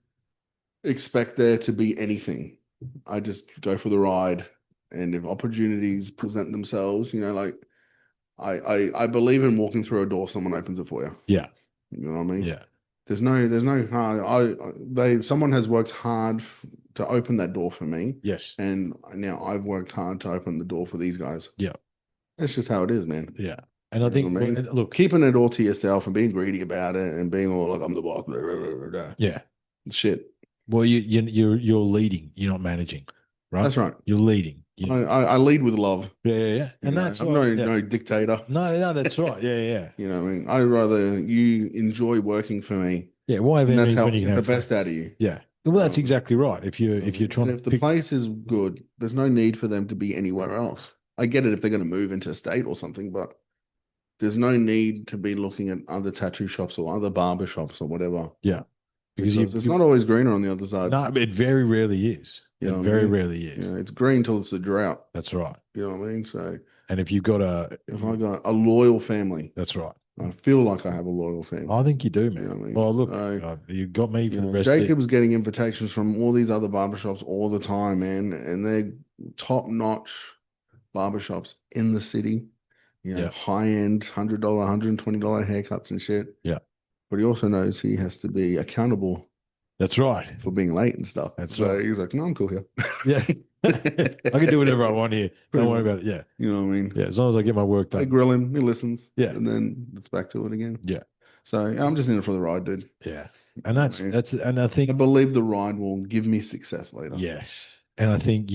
expect there to be anything. I just go for the ride. And if opportunities present themselves, like I believe in walking through a door, someone opens it for you. Yeah. You know what I mean? Yeah. There's no hard. Someone has worked hard to open that door for me, Yes. and now I've worked hard to open the door for these guys. Yeah. That's just how it is, man. Yeah. And I You know think, what I mean? look, Keeping it all to yourself and being greedy about it and being all like I'm the boss, blah, blah, blah, blah, yeah. shit. Well, you're leading. You're not managing, right? That's right. You're leading. I lead with love. Yeah, yeah, yeah. And that's I'm right. no dictator. No, that's right. Yeah, yeah. You know what I mean? I'd rather you enjoy working for me. Yeah. Why have And that's enemies how when I you can get the have fun? best out of you. Yeah. Well, that's exactly right. If you're trying And to if the pick, place is good, there's no need for them to be anywhere else. I get it if they're going to move into state or something, but there's no need to be looking at other tattoo shops or other barber shops or whatever. yeah, Because it's not always greener on the other side. no, it very rarely is. You know It what I very mean? rarely is. Yeah, it's green till it's a drought. That's right. You know what I mean? So And if you've got if I got a loyal family, that's right. I feel like I have a loyal family. I think you do, man. You know what I mean? Well, look, So, you got me for the rest of Jacob's getting invitations from all these other barbershops all the time, man, and they're top-notch barbershops in the city. Yeah. High-end $100, $120 haircuts and shit. Yeah. But he also knows he has to be accountable That's right. for being late and stuff. That's so right. he's like, no, I'm cool here. Yeah. I can do whatever I want here. Don't worry about it. Yeah. You know what I mean? Yeah. As long as I get my work I done. grill him, he listens. Yeah. And then it's back to it again. Yeah. So I'm just in it for the ride, dude. Yeah. And and I I think, believe the ride will give me success later. yes. And I think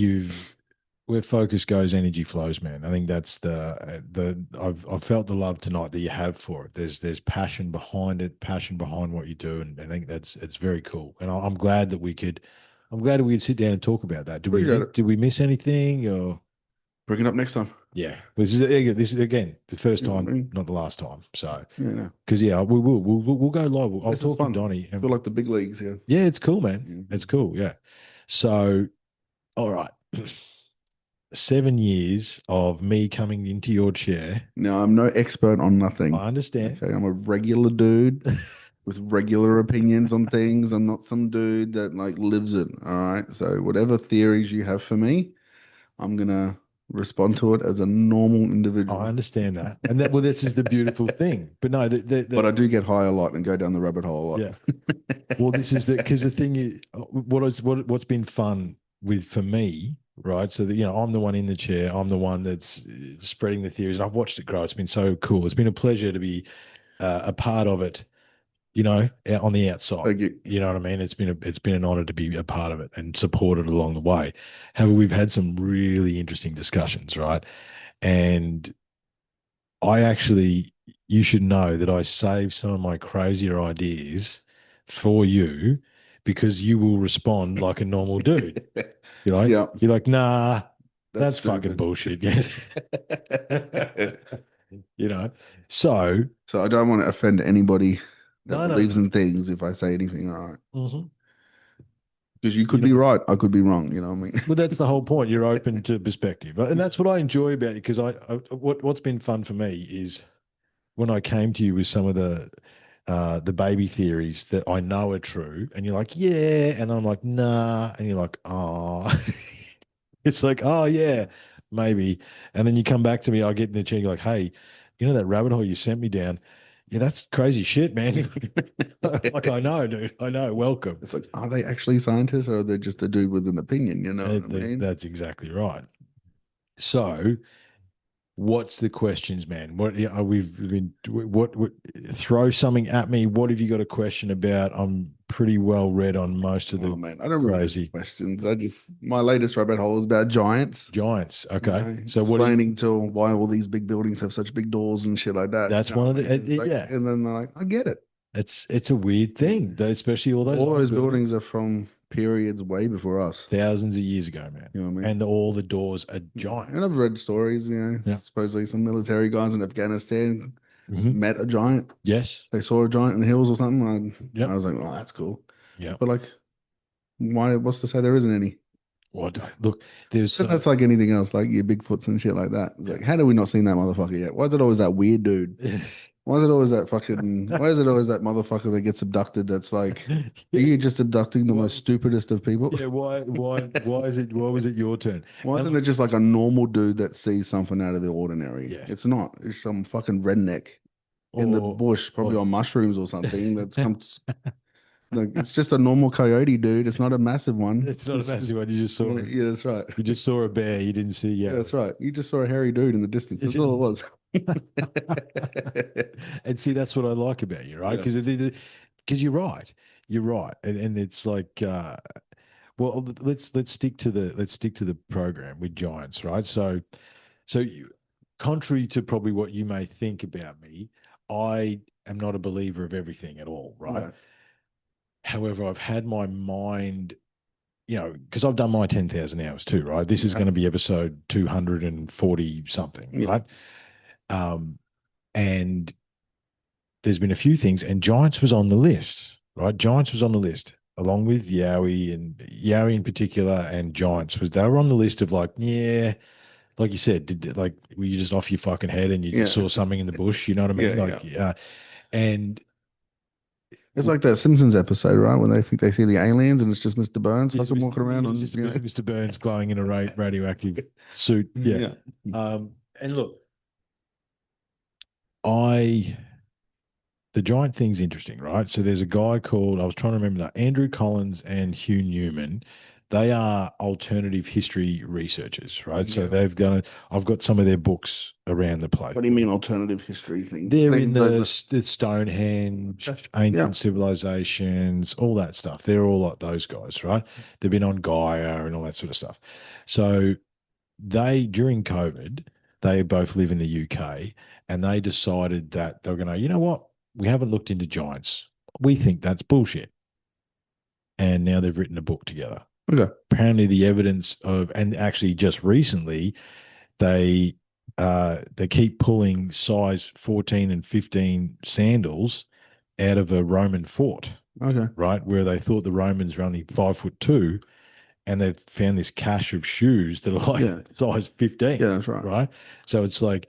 where focus goes, energy flows, man. I think that's I've felt the love tonight that you have for it. There's passion behind it, passion behind what you do, and I think it's very cool. And I'm glad that we could sit down and talk about that. Appreciate it. Did we miss anything or? Bring it up next time. Yeah. This is again the first You know what time, I mean? not the last time. So, Yeah, no. because yeah, we'll go live. I'll This is talk to fun. Donnie I feel and like the big leagues here. yeah, it's cool, man. Yeah. It's cool. Yeah. So, all right. 7 years of me coming into your chair. Now, I'm no expert on nothing. I understand. Okay, I'm a regular dude with regular opinions on things. I'm not some dude that like lives it. All right. So whatever theories you have for me, I'm gonna respond to it as a normal I individual. understand that, and that well, this is the beautiful thing. But no, But I do get high a lot and go down the rabbit hole a lot. yeah. Well, this is the because the thing is, what's been fun with for me, right? So that I'm the one in the chair, I'm the one that's spreading the theories, and I've watched it grow. It's been so cool. It's been a pleasure to be a part of it. On the outside. Thank you. You know what I mean? It's been an honor to be a part of it and support it along the way. However, we've had some really interesting discussions, right? And I actually, you should know that I saved some of my crazier ideas for you because you will respond like a normal dude. You're like, Yeah, you're like, nah, that's that's fucking stupid. bullshit. Yeah. you know. So So I don't want to offend anybody that no, no, believes no. in things if I say anything, all right? Mhm. Because you You could know, be right, I could be wrong, you know what I mean? well, that's the whole point. You're open to perspective, and that's what I enjoy about it. Because what's been fun for me is when I came to you with some of the baby theories that I know are true, and you're like, yeah, and I'm like, nah, and you're like, oh, it's like, oh yeah, maybe, and then you come back to me, I get in the chair, you're like, hey, that rabbit hole you sent me down, yeah, that's crazy shit, man. Like I know, dude, I know. Welcome. It's like, are they actually scientists or are they just a dude with an opinion? You know what I mean? That's exactly right. So what's the questions, man? What are we've been what throw something at me. What have you got a question about? I'm pretty well read on most of Oh the man, I don't really have crazy questions. My latest rabbit hole is about giants. giants. You Okay. know, So what do you explaining to why all these big buildings have such big doors and shit like that. that's You know one of what I the mean? It's like, yeah. and then they're like, I get it. It's a weird thing, Yeah. especially all those All old those buildings are buildings from periods way before us. thousands of years ago, man. You know what I mean? And all the doors are Yeah. giant. And I've read stories, Yeah. supposedly some military guys in Afghanistan Hmm. met a giant. Yes. They saw a giant in the hills or something. I Yep. was like, oh, that's cool. Yep. But like, what's to say there isn't any? What look, there's But so that's like anything else, like your Bigfoots and shit like that. It's yeah. like, how do we not seen that motherfucker yet? Why is it always that weird dude? Why is it always that fucking? Why is it always that motherfucker that gets abducted? That's like, are Yeah. you just abducting the What most stupidest of people? Yeah, why was it your turn? Why And isn't it look, just like a normal dude that sees something out of the ordinary? yeah, It's not. It's some fucking redneck in the or bush, probably or on mushrooms or something. That's come. Like it's just a normal coyote, dude. It's not a massive one. it's not a massive one. You just saw him. Yeah, that's right. You just saw a bear. You didn't see Yeah, that's Yowie. right. You just saw a hairy dude in the distance. That's all it was. And see, that's what I like about you, right? Yeah. Because you're right. You're right, and it's like, well, let's stick to the program with giants, right? So contrary to probably what you may think about me, I am not a believer of everything at all, right? Okay. However, I've had my mind, because I've done my 10,000 hours too, right? This is Yeah. going to be episode 240 something, Yeah. right? Um, and there's been a few things, and Giants was on the list, right? Giants was on the list along with Yowie in particular, and Giants they were on the list of like, yeah, like you said, like were you just off your fucking head and you just Yeah. saw something in the bush? You know what I Yeah. mean? Yeah. Like, and It's like that Simpsons episode, right? When they think they see the aliens and it's just Mr. Burns It's fucking walking around it's on, just Mr. Burns glowing in a radioactive suit. Yeah. Yeah. And look, I the giant thing's interesting, right? So there's a guy called, I was trying to remember that, Andrew Collins and Hugh Newman. They are alternative history researchers, right? So Yeah. they've done it. I've got some of their books around the place. What do you mean alternative history things? They're in Things like the Stonehenge, yeah. ancient civilizations, all that stuff. They're all like those guys, right? They've been on Gaia and all that sort of stuff. So during COVID, they both live in the UK and they decided that they're going to, you know what? We haven't looked into giants. We think that's bullshit. And now they've written a book together. Okay. Apparently, the evidence of, and actually just recently, they they keep pulling size 14 and 15 sandals out of a Roman fort, Okay. right? Where they thought the Romans were only 5'2", and they've found this cache of shoes that are like Yeah. size Yeah, 15, that's right. right? So it's like,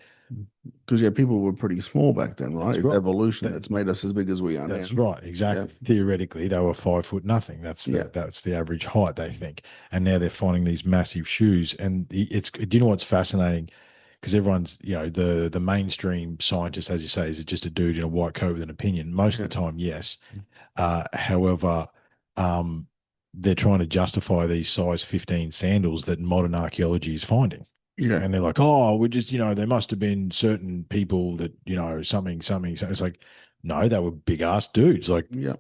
Because yeah, people were pretty small back then, right? that's It's right. evolution That, that's made us as big as we are now. that's right, Yeah. exactly. Theoretically, they were 5 foot nothing. Yeah. That's the average height they think, and now they're finding these massive shoes. And it's, do you know what's fascinating? Because everyone's, the mainstream scientist, as you say, is just a dude in a white coat with an opinion. Most Yeah. of the time, yes. However, um, they're trying to justify these size 15 sandals that modern archaeology is finding. Yeah. And they're like, oh, we just, there must have been certain people that, something, something. So it's like, no, they were big ass dudes. Like, Yeah.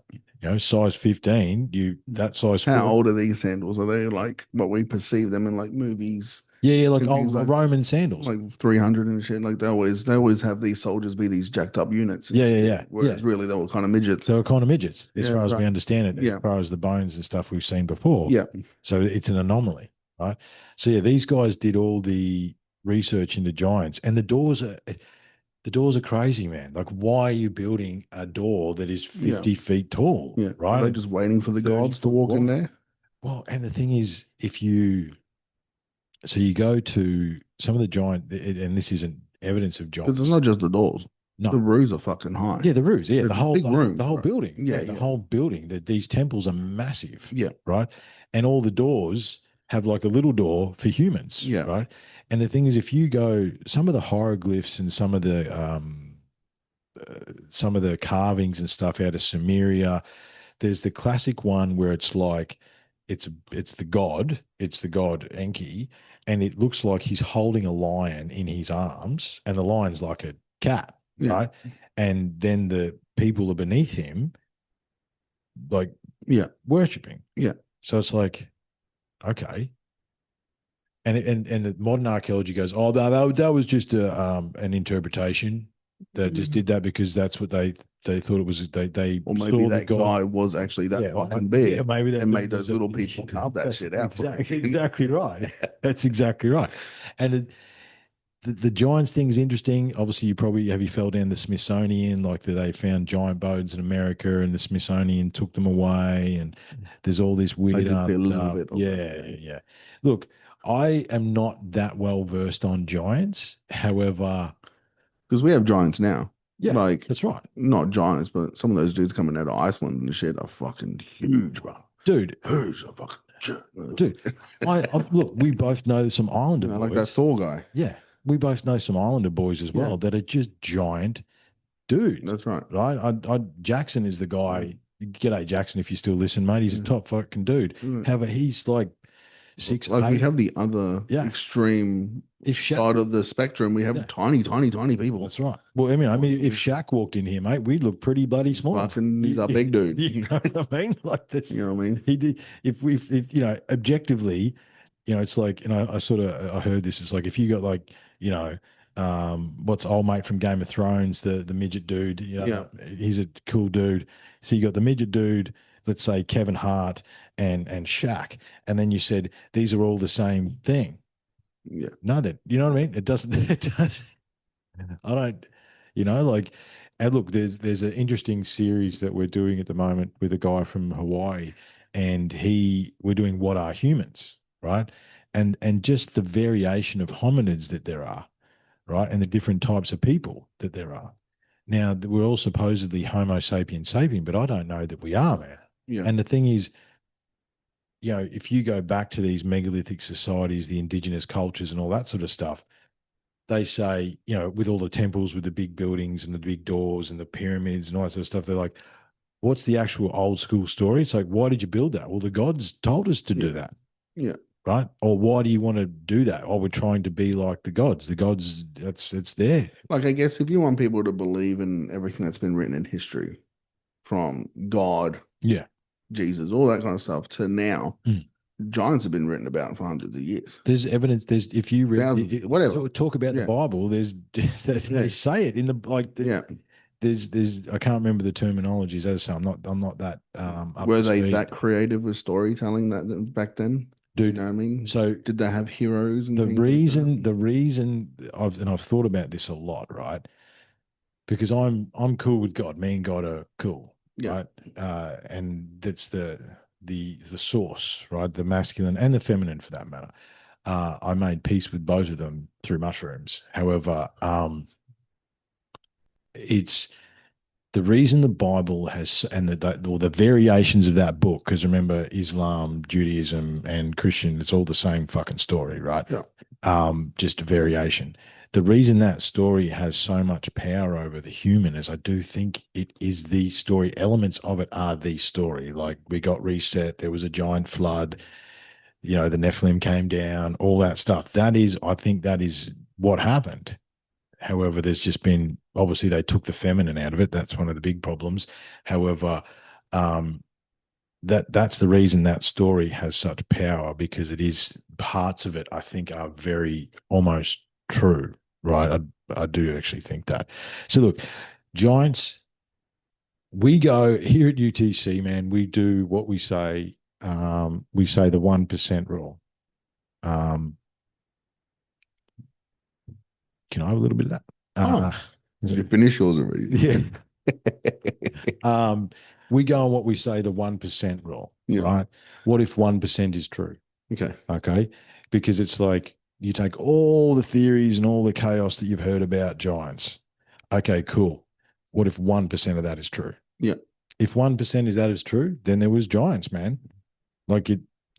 size 15, that size How 4. old are these sandals? Are they like what we perceive them in like movies Yeah, yeah, like and things old Roman sandals. like 300 and shit? Like they always have these soldiers be these jacked up units and Yeah, yeah, shit, yeah, yeah. whereas really they were kind of midgets. They were kind of midgets, as Yeah, far that's as we right. understand it, as Yeah. far as the bones and stuff we've seen before. Yeah. So it's an anomaly, right? So yeah, these guys did all the research into giants, and the doors are crazy, man. Like, why are you building a door that is Yeah. 50 feet tall, Yeah. Are right? they And just waiting for the 30 gods to foot walk in wide? there? Well, and the thing is, so you go to some of the giant, and this isn't evidence of Because it's giants. not just the doors. No, The roofs are fucking high. yeah, the roofs. Yeah, They're the whole big the whole the rooms, whole bro. building. Yeah, Yeah, the yeah. whole building. That these temples are massive, Yeah. right? And all the doors have like a little door for humans, Yeah. right? And the thing is, if you go, some of the hieroglyphs and some of the carvings and stuff out of Sumeria, there's the classic one where it's like it's the god Enki, and it looks like he's holding a lion in his arms, and the lion's like a cat, Yeah. right? And then the people are beneath him, like Yeah. worshipping. Yeah. So it's like, okay. And the modern archaeology goes, oh, that was just an interpretation. That just did that because that's what they thought it was. They Or maybe saw the that god. guy was actually that Yeah, fucking yeah, big maybe that and dude made was those a, little people carve that that's shit out for him. exactly right. That's exactly right. And the Giants thing's interesting. Obviously, you fell down the Smithsonian, like they found giant bones in America, and the Smithsonian took them away, and there's all this I weird did see a little stuff. bit of that. Yeah, Yeah. yeah. Look, I am not that well versed on giants. However, Because we have giants now. yeah, Like, that's right, not giants, but some of those dudes coming out of Iceland and shit are fucking huge, bro. dude. Huge. Are fucking shit. Dude, I look. We both know some Islander Like that boys. Thor guy. Yeah, we both know some Islander boys as Yeah, well that are just giant dudes, that's right. right? Jackson is the Mm. guy. G'day, Jackson, if you still listen, mate. He's a Yeah. top fucking dude. Mm. However, he's like six Like we eight. have the other Yeah. extreme If Shaq, side of the spectrum. We have yeah, tiny, tiny, tiny people. that's right. Well, I mean, if Shaq walked in here, mate, we'd look pretty bloody small. Fucking, he's a big dude. You know what I mean? Like this, You know what I mean? he did. If objectively, it's like, I heard this. It's like if you got like, what's old mate from Game of Thrones, the midget dude. Yeah, He's a cool dude. So you got the midget dude. Let's say Kevin Hart and Shaq, and then you said these are all the same thing. yeah, No, then you know what I mean. It doesn't. It does. I don't. Like, and look, there's an interesting series that we're doing at the moment with a guy from Hawaii, and we're doing what are humans, right? And just the variation of hominids that there are, right, and the different types of people that there are. Now we're all supposedly Homo sapiens sapien, but I don't know that we are, man. yeah. And the thing is, if you go back to these megalithic societies, the indigenous cultures, and all that sort of stuff, they say, with all the temples, with the big buildings and the big doors and the pyramids and all that sort of stuff, they're like, what's the actual old school story? It's like, why did you build that? Well, the gods told us to do Yeah. that, Yeah. right? Or why do you want to do that? Oh, we're trying to be like the gods. The gods, it's there. Like, I guess if you want people to believe in everything that's been written in history, from God, Yeah. Jesus, all that kind of stuff, to now, Mm. giants have been written about for hundreds of years, There's evidence. If you read, thousands, whatever. talk about the Yeah. Bible, they Yeah. say it in the Yeah. there's I can't remember the terminologies. As I say, I'm not that up Were to they speed. that creative with storytelling that back then? You dude. know what I mean? So Did they have heroes and the things like that? reason, the reason I've thought about this a lot, right? Because I'm cool with God. Me and God are cool, Yeah. right? And that's the source, right? The masculine and the feminine, for that matter. I made peace with both of them through mushrooms. However, it's the reason the Bible has and or the variations of that book. Because remember, Islam, Judaism, and Christian, it's all the same fucking story, right? Yeah. Just a variation. The reason that story has so much power over the human is I do think it is the story. Elements of it are the story. Like we got reset, there was a giant flood, the Nephilim came down, all that stuff. I think that is what happened. However, there's just been obviously they took the feminine out of it. That's one of the big problems. However, um, that's the reason that story has such power because it is parts of it I think are very almost true, right? I do actually think that. So look, Giants, we go here at UTC, man. We do what we say. We say the 1% rule. Um, can I have a little bit of that? Oh, did you finish yours already? Yeah. Um, we go on what we say the 1% rule, Yeah. right? What if 1% is true? Okay. Okay. Because it's like you take all the theories and all the chaos that you've heard about giants. Okay, cool. What if 1% of that is true? Yeah. If 1% is that is true, then there was giants, man. Like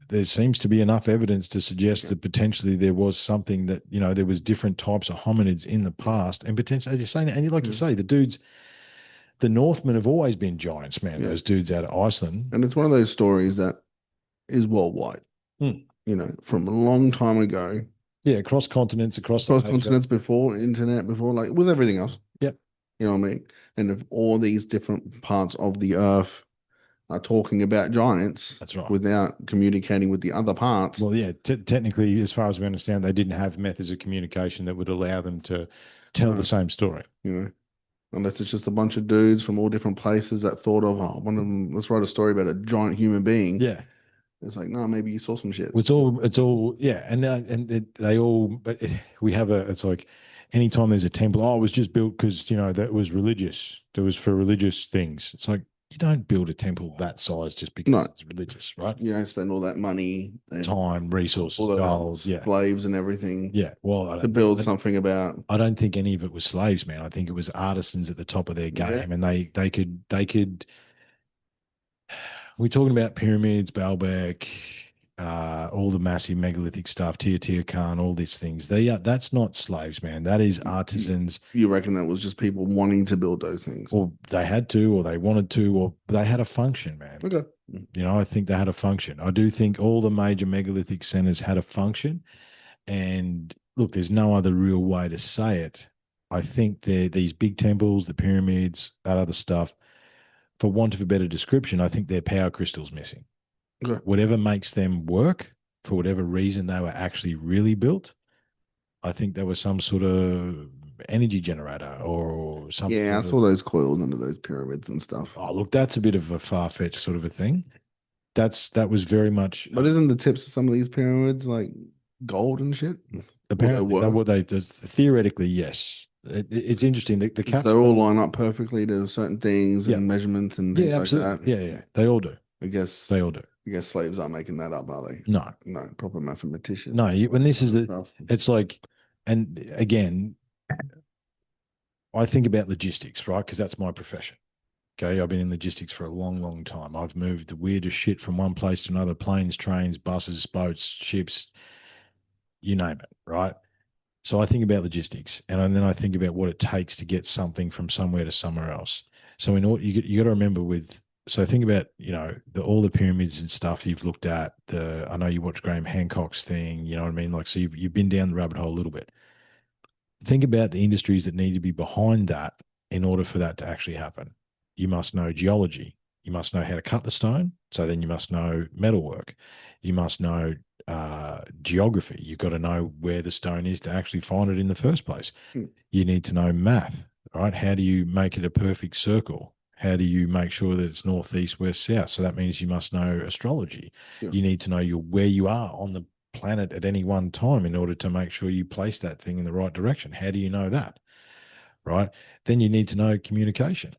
there seems to be enough evidence to suggest that potentially there was something that, there was different types of hominids in the past and potentially, as you're saying, and like you say, the Northmen have always been giants, man. Yeah. Those dudes out of Iceland. And it's one of those stories that is worldwide, Hmm. from a long time ago, Yeah, across continents, across across Asia. continents, before internet, before like with everything else. Yep, You know what I mean? And if all these different parts of the earth are talking about giants that's right. without communicating with the other parts, Well, yeah, technically, as far as we understand, they didn't have methods of communication that would allow them to tell the no, same story. you know, unless it's just a bunch of dudes from all different places that thought of, oh, one of them, let's write a story about a giant human being. Yeah, It's like, no, maybe you saw some shit. it's all, yeah, and they all, but we have it's like anytime there's a temple, oh, it was just built because that was religious. That was for religious things. It's like you don't build a temple that size just because No, it's religious, right? you don't spend all that money and Time, resources, all those gold, yeah, slaves and everything yeah. Well, to build something about. I don't think any of it was slaves, man. I think it was artisans at the top of their Yeah. game, and they could. We're talking about pyramids, Baalbek, all the massive megalithic stuff, Teotihuacan, all these things. That's not slaves, man. That is You, artisans, you reckon that was just people wanting to build those things? or they had to, or they wanted to, or they had a function, man. Okay. I think they had a function. I do think all the major megalithic centers had a function. And look, there's no other real way to say it. I think these big temples, the pyramids, that other stuff, for want of a better description, I think their power crystal's missing. Okay. Whatever makes them work, for whatever reason they were actually really built, I think there was some sort of energy generator or some Yeah, I sort saw of. those coils under those pyramids and stuff. Oh, look, that's a bit of a far fetched sort of a thing. That was very much But isn't the tips of some of these pyramids like gold and shit? Well, they apparently that were. what they does theoretically, yes. It's interesting. The They all capstone. line up perfectly to certain things Yeah, and measurements and yeah, things like absolutely. that. Yeah, yeah. They all do. I guess They all do. I guess slaves aren't making that up, are they? No, No, proper mathematicians. no. When this is Stuff. it's like, and again, I think about logistics, right? Because that's my profession. Okay, I've been in logistics for a long, long time. I've moved the weirdest shit from one place to another: planes, trains, buses, boats, ships, you name it, right? So I think about logistics, and then I think about what it takes to get something from somewhere to somewhere else. So in order, you got to remember with. So think about all the pyramids and stuff you've looked at. I know you watch Graham Hancock's thing. You know what I mean? Like, so you've been down the rabbit hole a little bit. Think about the industries that need to be behind that in order for that to actually happen. You must know geology. You must know how to cut the stone. So then you must know metalwork. You must know geography. You've got to know where the stone is to actually find it in the first place. Hmm. You need to know math, right? How do you make it a perfect circle? How do you make sure that it's north, east, west, south? So that means you must know astrology. Yeah. You need to know where you are on the planet at any one time in order to make sure you place that thing in the right direction. How do you know that? Right. Then you need to know communication.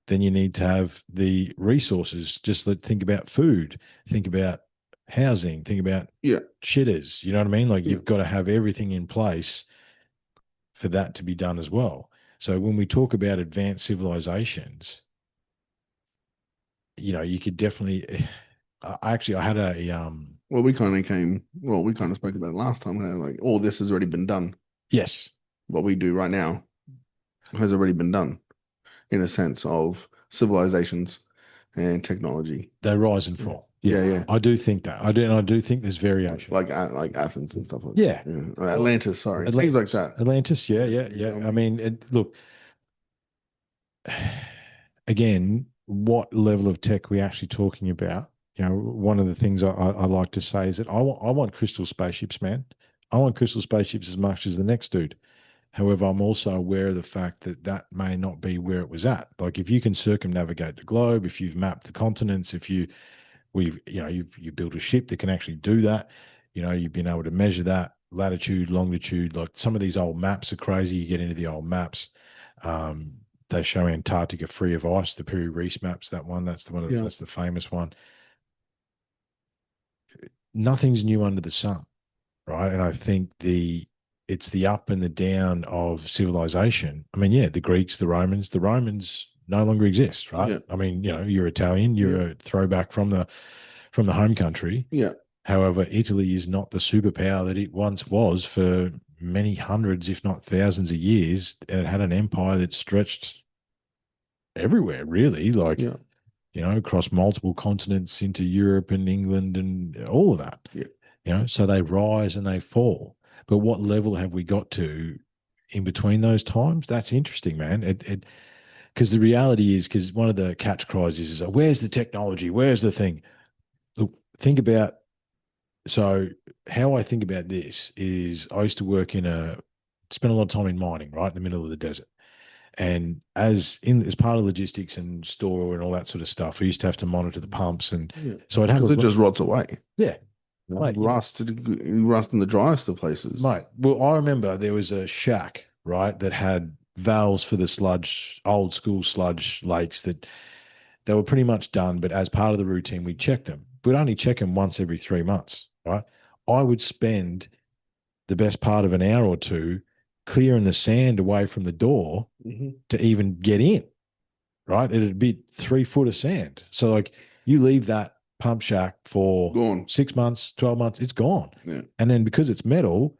Then you need to have the resources. Just think about food, think about housing, think about Yeah. shitters. You know what I mean? Like Yeah. you've got to have everything in place for that to be done as well. So when we talk about advanced civilizations, you could definitely. I had a Well, we kind of spoke about it last time. How, like, all this has already been done. yes, What we do right now has already been done in a sense of civilizations and technology. they rise and Yeah. fall. Yeah. Yeah, Yeah. I do think that. I do, and I do think there's variation. Like Athens and stuff like Yeah, that. Yeah. well, Atlantis, sorry. Things like Atlantis, that. Atlantis. Yeah, Yeah. yeah, You yeah. tell I me. mean, look, again, what level of tech we actually talking about? One of the things I like to say is that I want crystal spaceships, man. I want crystal spaceships as much as the next dude. However, I'm also aware of the fact that that may not be where it was at. Like if you can circumnavigate the globe, if you've mapped the continents, if you built a ship that can actually do that, you've been able to measure that latitude, longitude. Like some of these old maps are crazy. You get into the old maps. Um, they show Antarctica free of ice, the Piri Reis maps. That one, Yeah. that's the famous one. Nothing's new under the sun, right? And I think it's the up and the down of civilization. I mean, yeah, the Greeks, the Romans no longer exist, right? Yeah. I mean, you're Italian, Yeah. you're a throwback from the home country. Yeah. However, Italy is not the superpower that it once was for many hundreds, if not thousands of years. And it had an empire that stretched everywhere, really, like, Yeah. across multiple continents into Europe and England and all of that. Yeah. So they rise and they fall. But what level have we got to in between those times? That's interesting, man. Because the reality is, because one of the catch cries is, where's the technology? Where's the thing? Look, think about, so how I think about this is I used to spend a lot of time in mining, right in the middle of the desert. And as part of logistics and store and all that sort of stuff, I used to have to monitor the pumps. And Yeah. so I'd have Because it just rots away. yeah, mate, Rust, rust in the driest of places. mate. Well, I remember there was a shack, right, that had valves for the old school sludge lakes that they were pretty much done. But as part of the routine, we checked them. We'd only check them once every 3 months, right? I would spend the best part of an hour or two clearing the sand away from the door to even get in, right? It'd be 3 foot of sand. So, like, you leave that pump shack for Gone. 6 months, 12 months, it's gone. Yeah. And then because it's metal,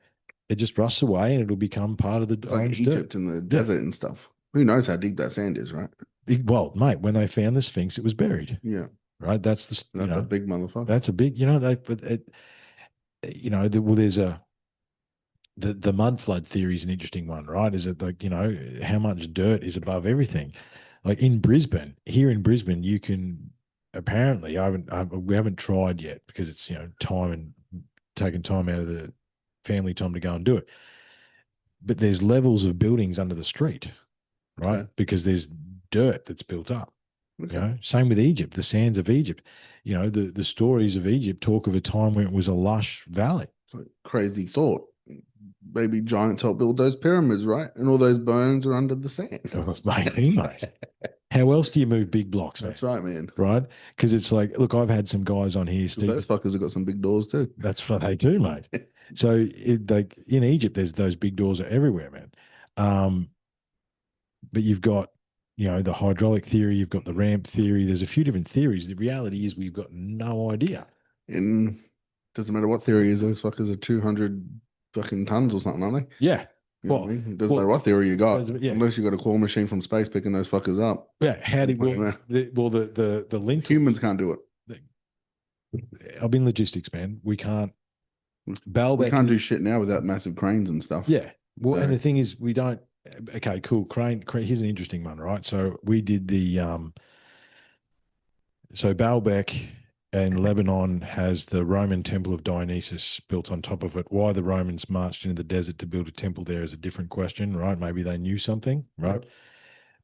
it just rusts away and it'll become part of the It's like orange Egypt dirt. in the desert and stuff. Who knows how deep that sand is, right? Well, mate, when they found the Sphinx, it was buried, Yeah. right? That's a big motherfucker. That's a big, but there's the mud flood theory is an interesting one, right? Is it like, how much dirt is above everything? Like here in Brisbane, you can apparently, we haven't tried yet because it's, time and taking time out of the family time to go and do it. But there's levels of buildings under the street, right? Okay. Because there's dirt that's built up. Okay. Same with Egypt, the sands of Egypt. The stories of Egypt talk of a time when it was a lush valley. It's like crazy thought. Maybe giants helped build those pyramids, right? And all those bones are under the sand. Oh, maybe, mate. How else do you move big blocks, man? That's right, man. Right? Because it's like, look, I've had some guys on here, Because Steve. those fuckers have got some big doors too. That's what they do, mate. So, like in Egypt, there's those big doors are everywhere, man. But you've got, the hydraulic theory, you've got the ramp theory. There's a few different theories. The reality is we've got no idea. And doesn't matter what theory is, those fuckers are 200 fucking tons or something, aren't they? Yeah. You know what I mean? It doesn't matter what theory you got, yeah. unless you got a claw machine from space picking those fuckers up. Yeah. How do the lintel? Humans can't do it. I've been logistics, man. We can't. We can't do shit now without massive cranes and stuff. Yeah. Well, and the thing is, we don't. Okay, cool. Crane. Here's an interesting one, right? So we did so Baalbek and Lebanon has the Roman Temple of Dionysus built on top of it. Why the Romans marched into the desert to build a temple there is a different question, right? Maybe they knew something, right? Yep.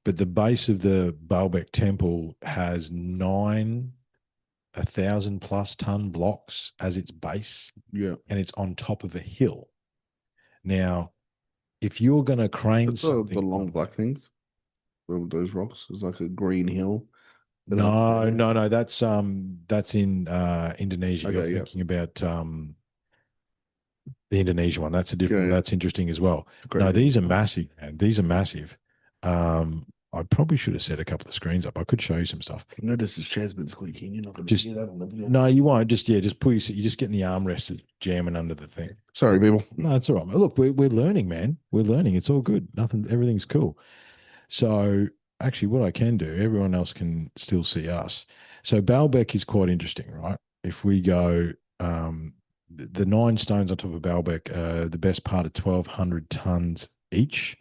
but the base of the Baalbek temple has 1,000+ ton blocks as its base, Yeah. and it's on top of a hill. Now, if you're going to crane That's the something, long black things. Those rocks. It's like a green hill. That are no, there. no, no, that's in Indonesia. You're Okay, yeah. thinking about the Indonesia one. That's a Yeah, different. yeah. That's interesting as well. It's No, crazy. these are massive, man. These are massive. I probably should have set a couple of screens up. I could show you some stuff. Notice this chair's been squeaking. You're not going to Just hear that on the video. no, you won't. Just just pull. You're just getting the armrest jamming under the thing. Sorry, people. No, it's all right. Look, we're learning, man. We're learning. It's all good. Nothing. Everything's cool. So actually, what I can do, everyone else can still see us. So Baalbek is quite interesting, right? If we go, the 9 stones on top of Baalbek, the best part of 1,200 tons each,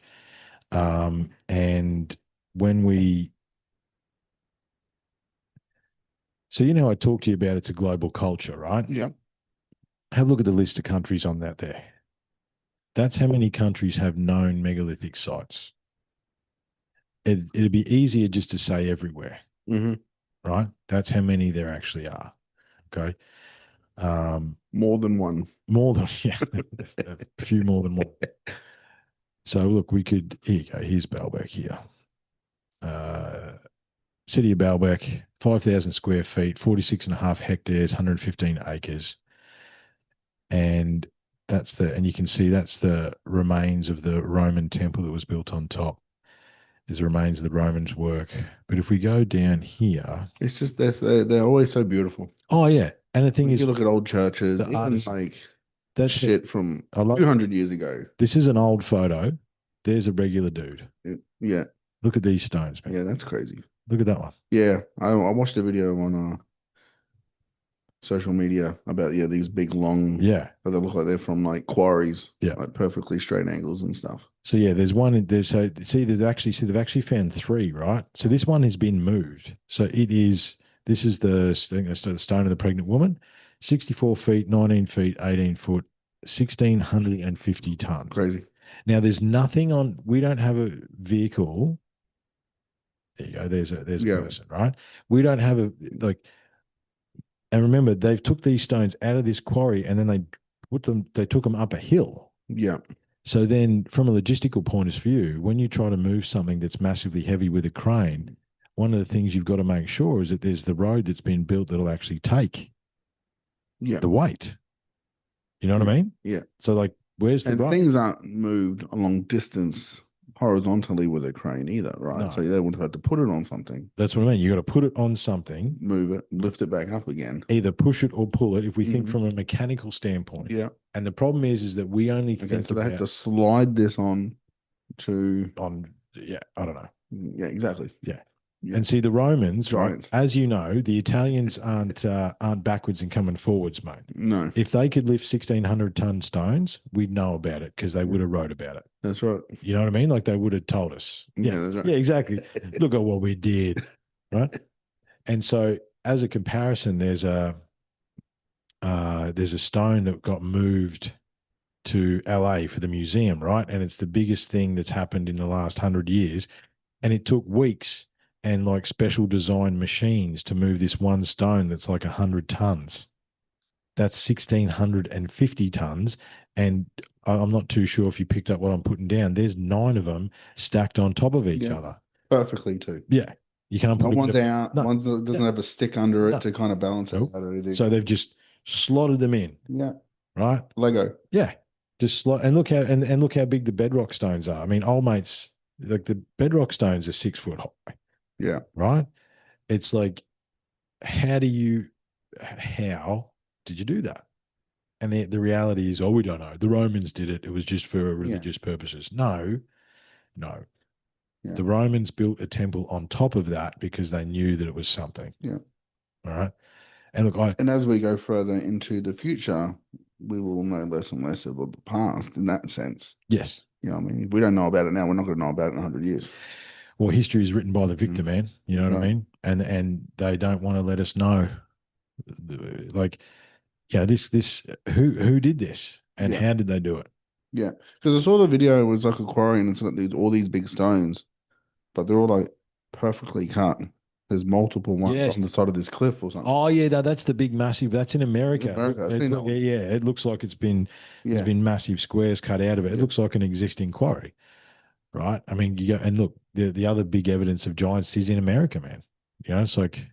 and when we, so you know, I talked to you about it's a global culture, right? Yeah. Have a look at the list of countries on that there. That's how many countries have known megalithic sites. It'd be easier just to say everywhere, Mm-hmm. right? That's how many there actually are. Okay. More than one. More than, yeah, a few more than one. So look, we could, here you go. Here's Baalbek here. City of Baalbek, 5,000 square feet, 46.5 hectares, 115 acres. And and you can see that's the remains of the Roman temple that was built on top. There's the remains of the Romans' work. But if we go down here, It's just they're always so beautiful. oh yeah, and the thing Like you is, look at old churches, the even artist. like That's it. shit from I love. 200 years ago. This is an old photo. There's a regular dude. Yeah, Look at these stones, man. yeah, that's crazy. Look at that one. Yeah, I watched a video on social media about these big long Yeah, that they look like they're from like quarries, yeah. like perfectly straight angles and stuff. So yeah, there's one. There's so see, they've actually found 3, right? So this one has been moved. So it is. This is the stone of the pregnant woman, 64 feet, 19 feet, 18 foot, 1,650 tons. Crazy. Now there's nothing on. We don't have a vehicle. There you go. There's a Yeah, person, right? We don't have a like. And remember, they've took these stones out of this quarry and then they took them up a hill. yeah, So then, from a logistical point of view, when you try to move something that's massively heavy with a crane, one of the things you've got to make sure is that there's the road that's been built that'll actually take yeah, the weight. You know what yeah, I mean? yeah. So, like, where's the And road? things aren't moved a long distance horizontally with a crane either, right? So No, they would have had to put it on something, that's what I mean. You got to put it on something, move it, lift it back up again. either push it or pull it. If we think Mhm. from a mechanical standpoint, Yeah. and the problem is that we only Okay. think So they had about to slide this on to. yeah, I don't know. Yeah. Exactly. Yeah. Yeah. And see the Romans, right? Giants. As you know, the Italians aren't backwards and coming forwards, mate. No. If they could lift 1,600-ton stones, we'd know about it because they would have wrote about it. That's right. You know what I mean? Like they would have told us. Yeah. Yeah, That's right. yeah, exactly. Look at what we did, right? And so, as a comparison, there's a stone that got moved to LA for the museum, right? And it's the biggest thing that's happened in the last 100 years. And it took weeks and like special design machines to move this one stone that's like 100 tons. That's 1,650 tons. And I'm not too sure if you picked up what I'm putting down. There's 9 of them stacked on top of each Yeah. other. Perfectly too. Yeah. You can't put Not a one's bit of, out. no, One doesn't no, have a stick under it no. to kind of balance it Nope. out or anything. So they've just slotted them in, Yeah. right? Lego. Yeah. Just slot and look how big the bedrock stones are. I mean, old mates, like the bedrock stones are 6 foot high, Yeah. right? It's like, how did you do that? And the reality is, oh, we don't know. The Romans did it. It was just for religious purposes. No, no. Yeah. The Romans built a temple on top of that because they knew that it was something. Yeah. All right. And look, And as we go further into the future, we will know less and less of the past in that sense. yes. You know, I mean, if we don't know about it now, we're not going to know about it in 100 years. Well, history is written by the victor, man. You know what I mean? And they don't want to let us know. Like, yeah, this who did this and how did they do it? Yeah, because I saw the video. It was like a quarry, and it's got all these big stones, but they're all like perfectly cut. There's multiple ones Yes. on the side of this cliff or something. Oh yeah, no, that's the big massive. That's in In America. America, I've It's seen that like, one. yeah, it looks like there's Yeah, been massive squares cut out of it. It yeah, looks like an existing quarry, right? I mean, you go and look, the other big evidence of giants is in America, man. You know, it's like,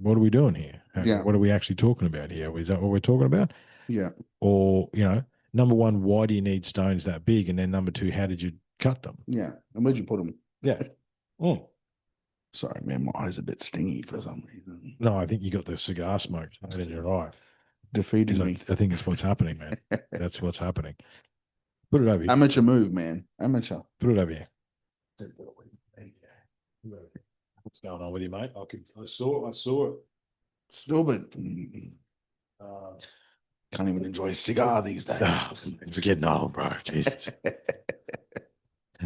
what are we doing here? yeah, What are we actually talking about here? Is that what we're talking about? yeah, Or, number one, why do you need stones that big? And then number two, how did you cut them? yeah. And where'd you put them? Yeah. Mm. Sorry, man, my eye's a bit stingy for some reason. No, I think you got the cigar smoke in your eye. Defeating me. I think it's what's happening, man. That's what's happening. Put it over here. Amateur move, man. Amateur. Put it over here. What's going on with you, mate? I saw it. I saw it. Still, but Uh, can't even enjoy a cigar these days. It's getting old, bro. Jesus.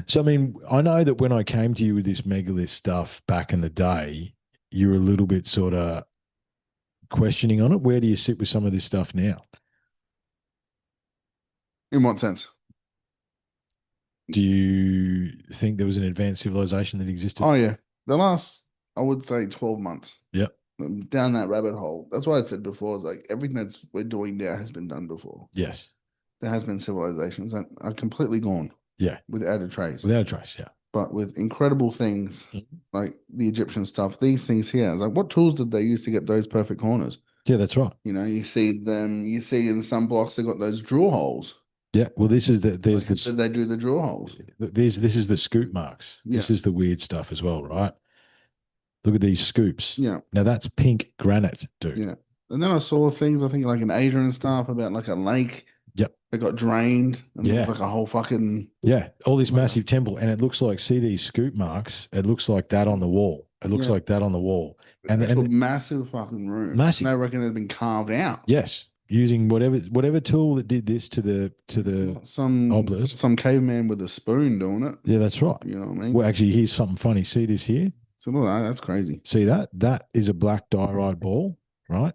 So, I mean, I know that when I came to you with this megalith stuff back in the day, you were a little bit sort of questioning on it. Where do you sit with some of this stuff now? In what sense? Do you think there was an advanced civilization that existed? Oh yeah, the last I would say 12 months. Yep. Down that rabbit hole. That's why I said before. It's like everything that's we're doing now has been done before. Yes. There has been civilizations that are completely gone. Yeah. Without a trace. Without a trace. Yeah. But with incredible things like the Egyptian stuff, these things here. It's like, what tools did they use to get those perfect corners? Yeah, that's right. You see in some blocks they got those drill holes. Yeah. Well, this is there's this. Did they do the drill holes? this is the scoop marks. Yeah. This is the weird stuff as well, right? Look at these scoops. Yeah. Now that's pink granite, dude. Yeah. And then I saw things, I think like in Asia and stuff about like a lake. Yep. That got drained and Yeah. it was like a whole fucking all this massive temple, and it looks like see these scoop marks. It looks like that on the wall. It looks like that on the wall, and massive fucking room. Massive. And they reckon it's been carved out. Yes, using whatever tool that did this to the obelisk. Some caveman with a spoon doing it. Yeah, that's right. You know what I mean? Well, actually, here's something funny. See this here? So look, that's crazy. See that? That is a black diorite ball, right?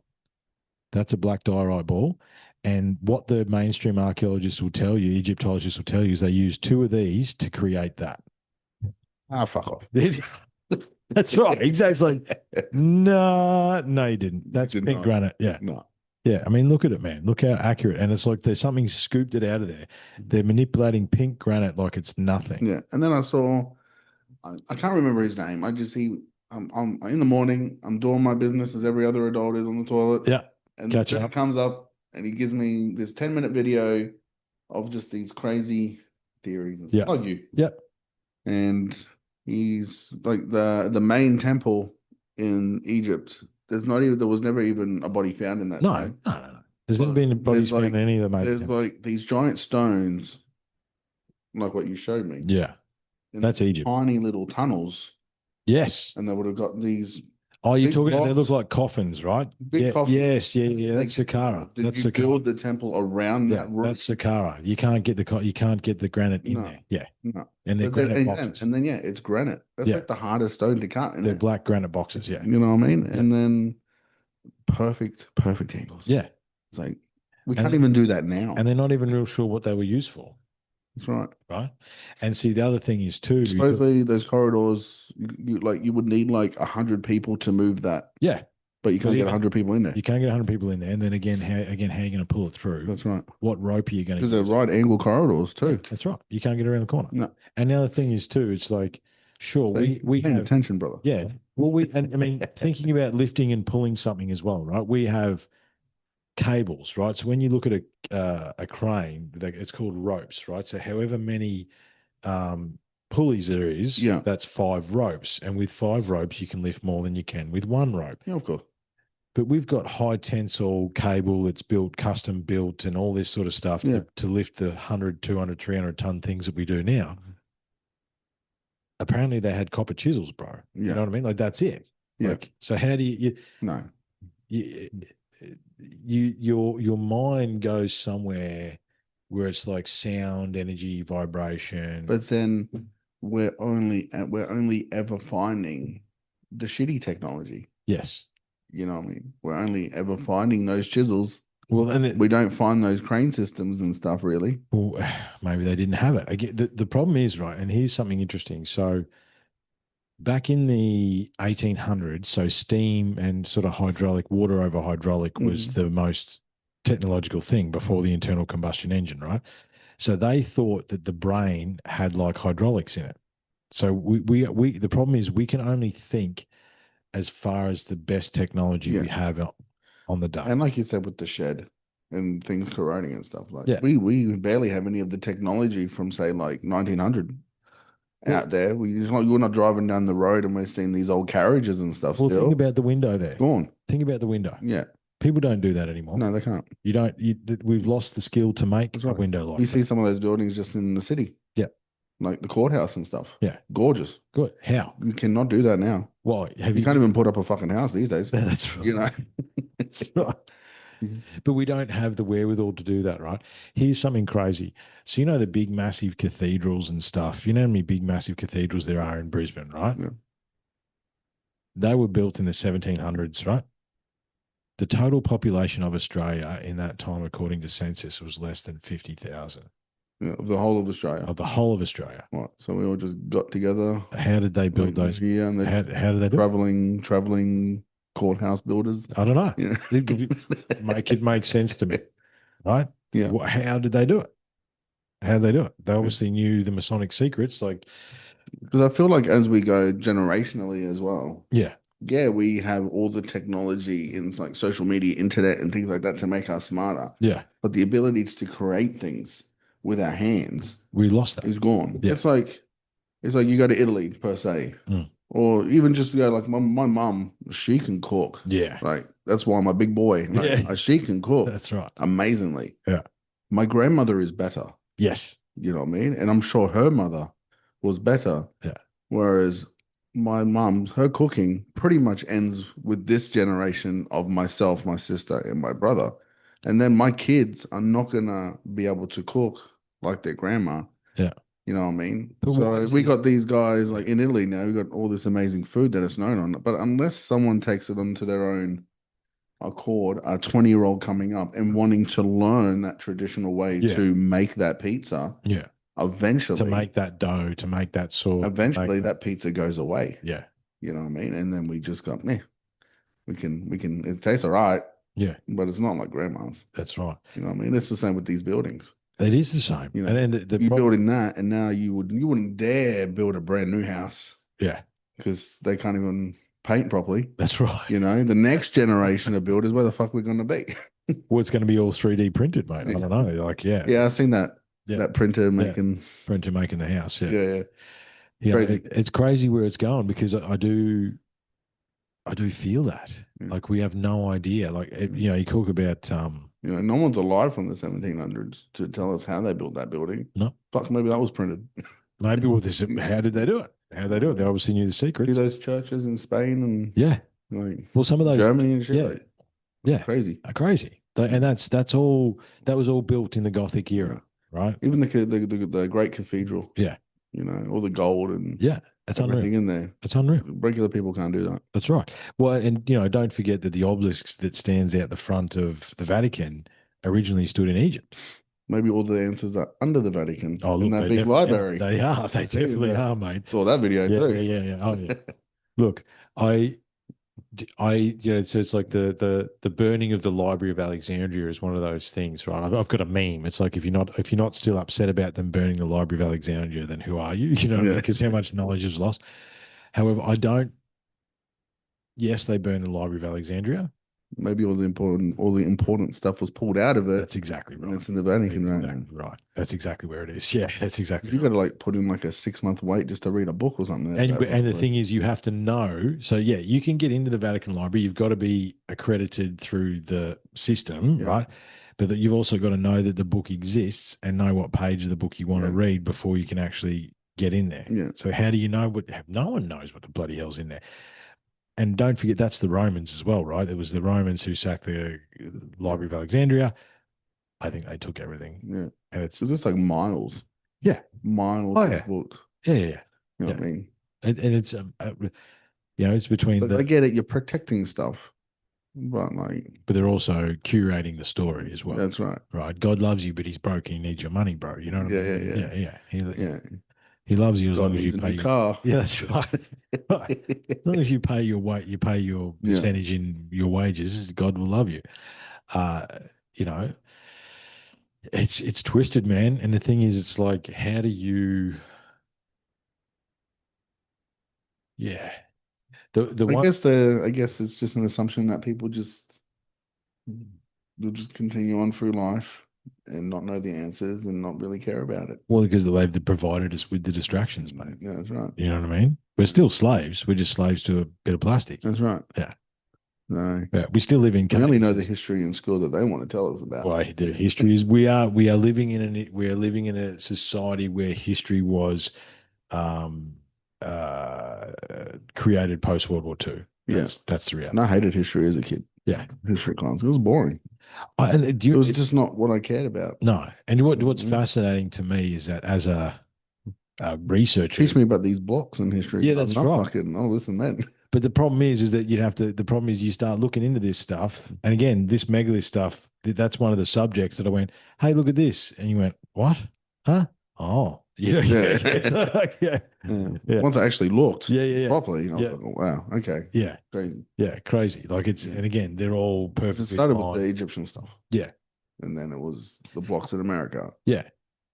That's a black diorite ball. And what the mainstream archaeologists will tell you, Egyptologists will tell you, is they use two of these to create that. Ah, fuck off. That's right. Exactly. No, you didn't. That's pink granite. Yeah. No. Yeah. I mean, look at it, man. Look how accurate. And it's like there's something scooped it out of there. They're manipulating pink granite like it's nothing. Yeah. And then I saw, I can't remember his name. I'm in the morning, I'm doing my business as every other adult is on the toilet. Yeah. And the comes up and he gives me this 10-minute video of just these crazy theories and stuff. Like you. Yeah. And he's like the main temple in Egypt. There was never even a body found in that. No. There's never been a body found in any of the main There's like these giant stones, like what you showed me. Yeah. That's Egypt. Tiny little tunnels. Yes. And they would have got these. Oh, you're talking. They look like coffins, right? Big coffins. Yes, yeah. That's Saqqara. Did you build the temple around that roof? That's Saqqara. You can't get the granite in there. Yeah, no. And they're granite boxes. And then it's granite. That's like the hardest stone to cut. They're black granite boxes. Yeah, you know what I mean. Yeah. And then perfect angles. Yeah, it's like we can't even do that now. And they're not even real sure what they were used for. That's right. Right. And see, the other thing is too. Supposedly, those corridors, you would need like 100 people to move that. Yeah. But you can't get 100 people in there. You can't get 100 people in there. And then again, how are you going to pull it through? That's right. What rope are you going to use? Because they're right angle corridors too. That's right. You can't get around the corner. No. And the other thing is too, it's like, sure, we have attention, brother. Yeah. Well, and I mean, thinking about lifting and pulling something as well, right? We have cables, right? So when you look at a crane, it's called ropes, right? So however many pulleys there is, that's 5 ropes. And with 5 ropes, you can lift more than you can with 1 rope. Yeah, of course. But we've got high tensile cable that's custom built and all this sort of stuff to lift the 100, 200, 300 ton things that we do now. Apparently they had copper chisels, bro. Yeah. You know what I mean? Like that's it. Yeah. Like, so how do you no. Your mind goes somewhere where it's like sound, energy, vibration. But then we're only ever finding the shitty technology. Yes. You know what I mean? We're only ever finding those chisels. Well, and we don't find those crane systems and stuff really. Well, maybe they didn't have it. Again, the problem is, right, and here's something interesting. So back in the 1800s, so steam and sort of hydraulic, water over hydraulic was Mm. the most technological thing before the internal combustion engine, right? So they thought that the brain had like hydraulics in it. So the problem is we can only think as far as the best technology Yeah. we have on the day. And like you said with the shed and things corroding and stuff, like Yeah. we barely have any of the technology from say like 1900 Well, out there. We're not driving down the road and we're seeing these old carriages and stuff well, think still. about the window It's there. gone. Think about the window. Yeah. People don't do that anymore. No, they can't. You don't. We've lost the skill to make That's a right. window You like see that. some of those buildings just in the city, Yeah. like the courthouse and stuff. Yeah. Gorgeous. Good. How? You cannot do that now. Well, have You you can't been? even put up a fucking house these days. That's right. You know. That's right. But we don't have the wherewithal to do that, right? Here's something crazy. So you know the big, massive cathedrals and stuff. You know how many big, massive cathedrals there are in Brisbane, right? Yeah. They were built in the 1700s, right? The total population of Australia in that time, according to census, was less than 50,000 Yeah, of the whole of Australia. of the whole of Australia. Right. So we all just got together How did they like build those? here and How did they do it? traveling courthouse builders. I don't know. Yeah. It make sense to me, right? Yeah. How did they do it? How did they do it? They obviously knew the Masonic secrets. Like, Because I feel like as we go generationally as well, yeah, yeah, we have all the technology in like social media, internet, and things like that to make us smarter. yeah, But the ability to create things with our hands we lost that. is gone. Yeah, It's like you go to Italy per se, mm. or even just go like my mum, she can cook. Yeah, Like that's why I'm a big boy. Like yeah, she can cook that's right. amazingly. Yeah, My grandmother is better. yes, You know what I mean? And I'm sure her mother was better. yeah, Whereas my mum, her cooking pretty much ends with this generation of myself, my sister, and my brother. And then my kids are not gonna be able to cook like their grandma. yeah. You know what I mean? But what So we is got these guys yeah, like in Italy now, we got all this amazing food that it's known on. But unless someone takes it onto their own accord, a 20-year-old coming up and wanting to learn that traditional way yeah, to make that pizza, yeah. To eventually, make that dough, to make that sauce, make eventually that. that pizza goes away. Yeah, You know what I mean? And then we just go, yeah, we can, it tastes all right, yeah. but it's not like grandma's. That's right. You know what I mean? It's the same with these buildings. It is the same. You And know, then the you problem. building that, and now you wouldn't dare build a brand new house Yeah, because they can't even paint properly. that's right. You know, the next generation of builders, where the fuck we're going to be? Well, it's going to be all 3D printed, mate. I don't know. Like, yeah, Yeah, I've seen that yeah, that printer yeah. making. Printer making the house. Yeah, Yeah, yeah, it, crazy. it's crazy where it's going because I do feel that. Yeah. Like we have no idea. Like you talk about You know, no one's alive from the 1700s to tell us how they built that building. no, Fuck, maybe that was printed. maybe well, this how did they do it? How did they do it? They obviously knew the See secrets. those churches in Spain and Yeah. like Well, some of those, Germany and shit, yeah, like yeah, crazy. are crazy. And that's all. That was all built in the Gothic Yeah. era, right? Even the great cathedral, Yeah, you know, all the gold and yeah. That's unreal. everything in there. That's unreal. Regular people can't do that. That's right. Well, and don't forget that the obelisk that stands out the front of the Vatican originally stood in Egypt. Maybe all the answers are under the Vatican Oh, in look, that they big definitely are. library. They are. They See, definitely are, mate. saw that video Yeah, yeah, too. yeah, yeah. Oh, yeah. Look, I, so it's like the burning of the Library of Alexandria is one of those things, right? I've got a meme. It's like if you're not still upset about them burning the Library of Alexandria, then who are you? You know what I mean? Yeah. Because how much knowledge is lost. However, I don't. Yes, they burned the Library of Alexandria. Maybe all the important stuff was pulled out of it, That's exactly and right. it's in the Vatican That's right exactly now. right. That's exactly where it is. Yeah, that's exactly You right. got to like put in like a 6 month wait just to read a book or something. And That and the place. thing is, you have to know. So yeah, you can get into the Vatican Library. You've got to be accredited through the system, Yeah, right? But that you've also got to know that the book exists and know what page of the book you want to yeah, read before you can actually get in there. yeah, So how do you know what? No one knows what the bloody hell's in there. And don't forget that's the Romans as well, right? It was the Romans who sacked the Library of Alexandria. I think they took everything, yeah. and it's It's just like miles, yeah, miles oh of yeah, books. yeah, yeah, yeah. You know Yeah. what I mean? And it's it's between Like I the, get it, you're protecting stuff, but like but they're also curating the story as well, that's right. right? God loves you, but he's broke and he needs your money, bro. You know what I Yeah, mean? yeah, Yeah, yeah. yeah. He loves you as God long as you needs a pay new your. car. Yeah, that's right. Right. As long as you pay your weight, you pay your Yeah. percentage in your wages, God will love you. Uh, you know, it's twisted, man. And the thing is, it's like, how do you? Yeah, the one. I guess it's just an assumption that people just will just continue on through life and not know the answers and not really care about it. Well, because they've provided us with the distractions, mate. Yeah, that's right. You know what I mean? We're still slaves. We're just slaves to a bit of plastic. That's right. Yeah. No, Yeah. We still live in we only know the caves. history in school that they want to tell us about. Well, the history is we are living in a society where history was um, uh, created post World War II. Yeah. That's the And reality. I hated history as a kid. Yeah. History class. It was boring. And do It you, was just not what I cared about. no. And what's Mhm. fascinating to me is that as a researcher, Teach me about these blocks in history yeah, class. that's And right. I'll listen then. But the problem is that the problem is you start looking into this stuff. And again, this megalith stuff, that's one of the subjects that I went, hey, look at this. And you went, what? Huh? Oh, yeah, Yeah. yeah, Yeah. yeah, Once I actually looked yeah, properly, I was yeah, like, oh, wow, okay, yeah, crazy. yeah, crazy. Like Yeah. and again, they're all 'Cause it perfectly started with the fine. Egyptian stuff, Yeah, and then it was the blocks in America, yeah.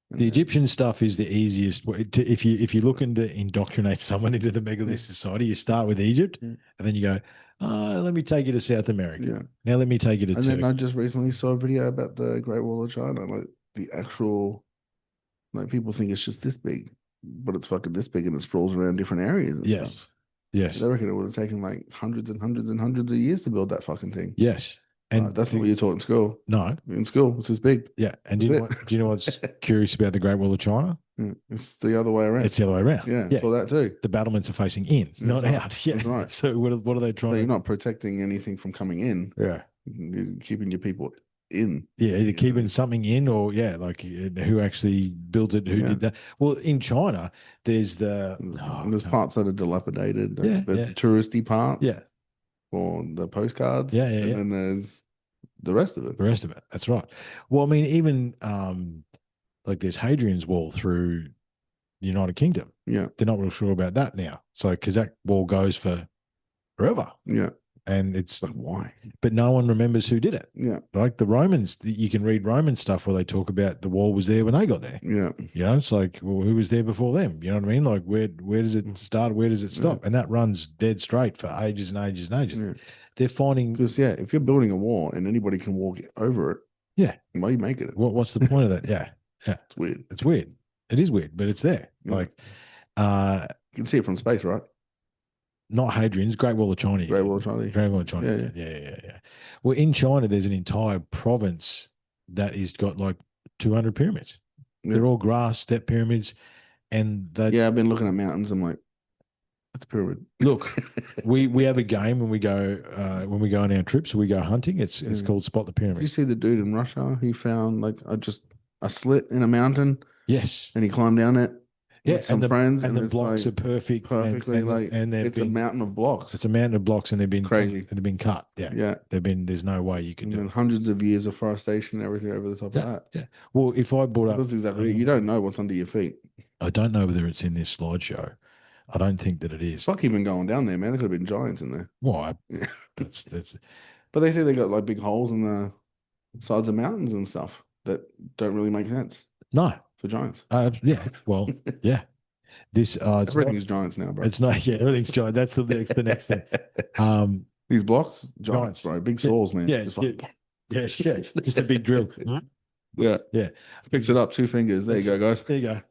and The then Egyptian stuff is the easiest. If you're looking to indoctrinate someone into the megalith society, you start with Egypt, yeah, and then you go, oh, let me take you to South America. yeah. Now let me take you to And then I Turkey. just recently saw a video about the Great Wall of China, like the actual, like people think it's just this big, but it's fucking this big, and it sprawls around different areas and Yes, stuff. They yes, reckon it would have taken like hundreds and hundreds and hundreds of years to build that fucking thing. yes. And That's not what you're taught in school. no, In school, it's this big. yeah. And That's it. do you know what's curious about the Great Wall of China? Yeah, it's the other way around. It's the other way around. Yeah, Yeah, saw that too. the battlements are facing in, That's not right. out. Yeah. That's right. So what are they So trying you're to? not protecting anything from coming in. Yeah. You're keeping your people in. Yeah, either You keeping know? something in or yeah, like who actually built it, who Yeah. did that. Well, in China, there's And there's parts that are dilapidated. yeah, There's yeah, the touristy parts yeah, or the postcards, yeah, yeah, and yeah. then there's the rest of it. The rest of it. That's right. Well, I mean, even like there's Hadrian's Wall through the United Kingdom. Yeah. They're not real sure about that now. So because that wall goes for forever. Yeah. And it's Like, why? but no one remembers who did it. Yeah. Like the Romans, you can read Roman stuff where they talk about the wall was there when they got there. Yeah. You know, it's like, well, who was there before them? You know what I mean? Like, where does it start? Where does it stop? Yeah. And that runs dead straight for ages and ages and ages. Yeah. They're finding, Because, yeah, if you're building a wall and anybody can walk over it, yeah. why are you making it? What's the point of that? Yeah, yeah. It's weird. It's weird. It is weird, but it's there. Yeah. Like, You can see it from space, right? not Hadrian's, Great Wall of China. Great Wall of China. Great Wall of China. Yeah, Yeah. Well, in China, there's an entire province that has got like 200 pyramids. Yeah. They're all grass step pyramids, and they Yeah, I've been looking at mountains. I'm like, that's a pyramid. look. we have a game when we go on our trips. We go hunting. It's Yeah. called Spot the Did you Pyramid. see the dude in Russia who found like a slit in a mountain Yes. and he climbed down it Yeah, with some friends and the it's blocks like are perfect, perfectly like and it's a mountain of blocks. it's a mountain of blocks, and Crazy. they've been cut. Yeah, Yeah. There's no way you can And do then it. hundreds of years of forestation and everything over the top of Yeah, that. yeah. Well, if I brought up, That's exactly it. You don't know what's under your feet. I don't know whether it's in this slideshow. I don't think that it is. Fuck even going down there, man. There could have been giants in there. Why? Yeah. That's But they say they got like big holes in the sides of mountains and stuff that don't really make sense no. for giants. Yeah. Well, yeah. This it's Everything not, is giants now, bro. it's not. Yeah, everything's giant. That's the next thing. These blocks, Giants. giants, bro. Big saws, man. Yeah, Just yeah, yeah, yeah. Just a big drill. yeah. Yeah. Picks it up, 2 fingers. There you go, guys. There you go.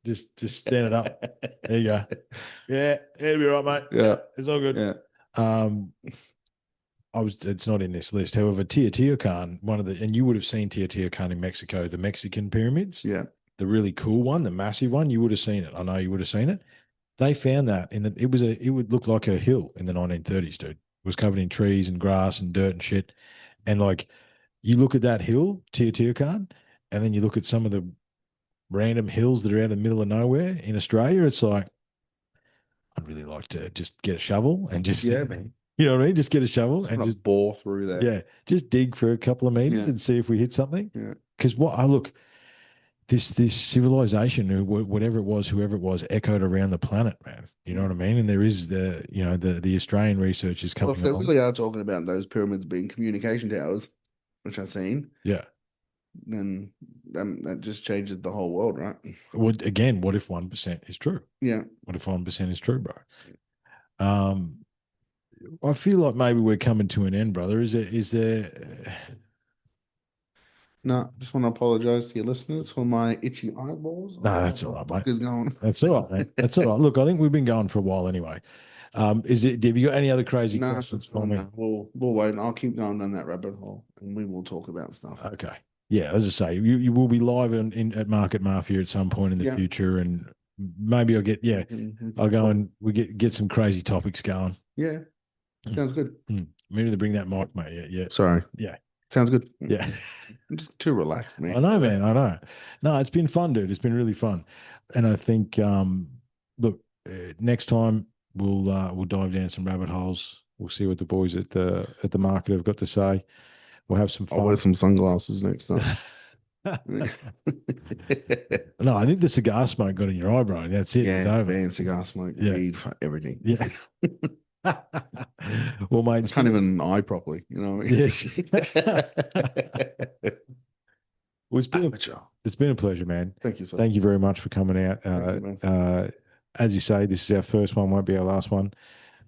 Just stand it up. There you go. Yeah, it'll be right, mate. Yeah. It's all good. Yeah. It's not in this list. However, Teotihuacan, and you would have seen Teotihuacan in Mexico, the Mexican pyramids. Yeah. The really cool one, the massive one, you would have seen it. I know you would have seen it. They found that it would look like a hill in the 1930s, dude. It was covered in trees and grass and dirt and shit. And like you look at that hill, Teotihuacan, and then you look at some of the random hills that are out in the middle of nowhere in Australia, it's like I'd really like to just get a shovel and just man. you know what I mean? Just get a shovel and just bore through there. yeah, just dig for a couple of meters Yeah. and see if we hit something. Yeah. Because this civilization, whatever it was, whoever it was, echoed around the planet, man. You know Yeah. what I mean? And there is the Australian researchers Well, if coming they along. really are talking about those pyramids being communication towers, which I've seen, Yeah. then that just changes the whole world, right? Again, what if 1% is true? Yeah. What if 1% is true, bro? Um, I feel like maybe we're coming to an end, brother. Is there? No, just want to apologize to your listeners for my itchy eyeballs. I No, don't know that's what all the right, mate. fuck is going on. That's all right, mate. That's all right. Look, I think we've been going for a while anyway. Have you got any other crazy No, questions for oh me? no, we'll wait. I'll keep going down that rabbit hole, and we will talk about stuff. Okay. Yeah, as I say, you will be live at Market Mafia at some point in the Yeah, future, and maybe I'll go and we get some crazy topics going. yeah, sounds good. Maybe to bring that mic, mate. Yeah, yeah, Sorry, yeah, sounds good. yeah. I'm just too relaxed, I man. know, man. I know. No, it's been fun, dude. It's been really fun, and I think look, next time we'll dive down some rabbit holes. We'll see what the boys at the market have got to say. We'll have some I'll wear fun. some sunglasses next time. No, I think the cigar smoke got in your eyebrow. And that's it. It's Yeah, over. man, cigar smoke, Yeah, weed, everything. yeah. Well, mate, I it's can't been even eye properly, you know what yeah. I mean? Well, Amateur. it's been a pleasure, man. Thank you, sir. Thank you very much for coming out. Thank you, man. As you say, this is our first one. Won't be our last one.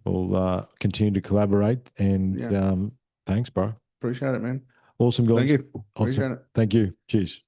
We'll continue to collaborate. And Yeah, thanks, bro. appreciate it, man. Awesome, Thank guys. you. Awesome. Appreciate it. Thank you. Cheers.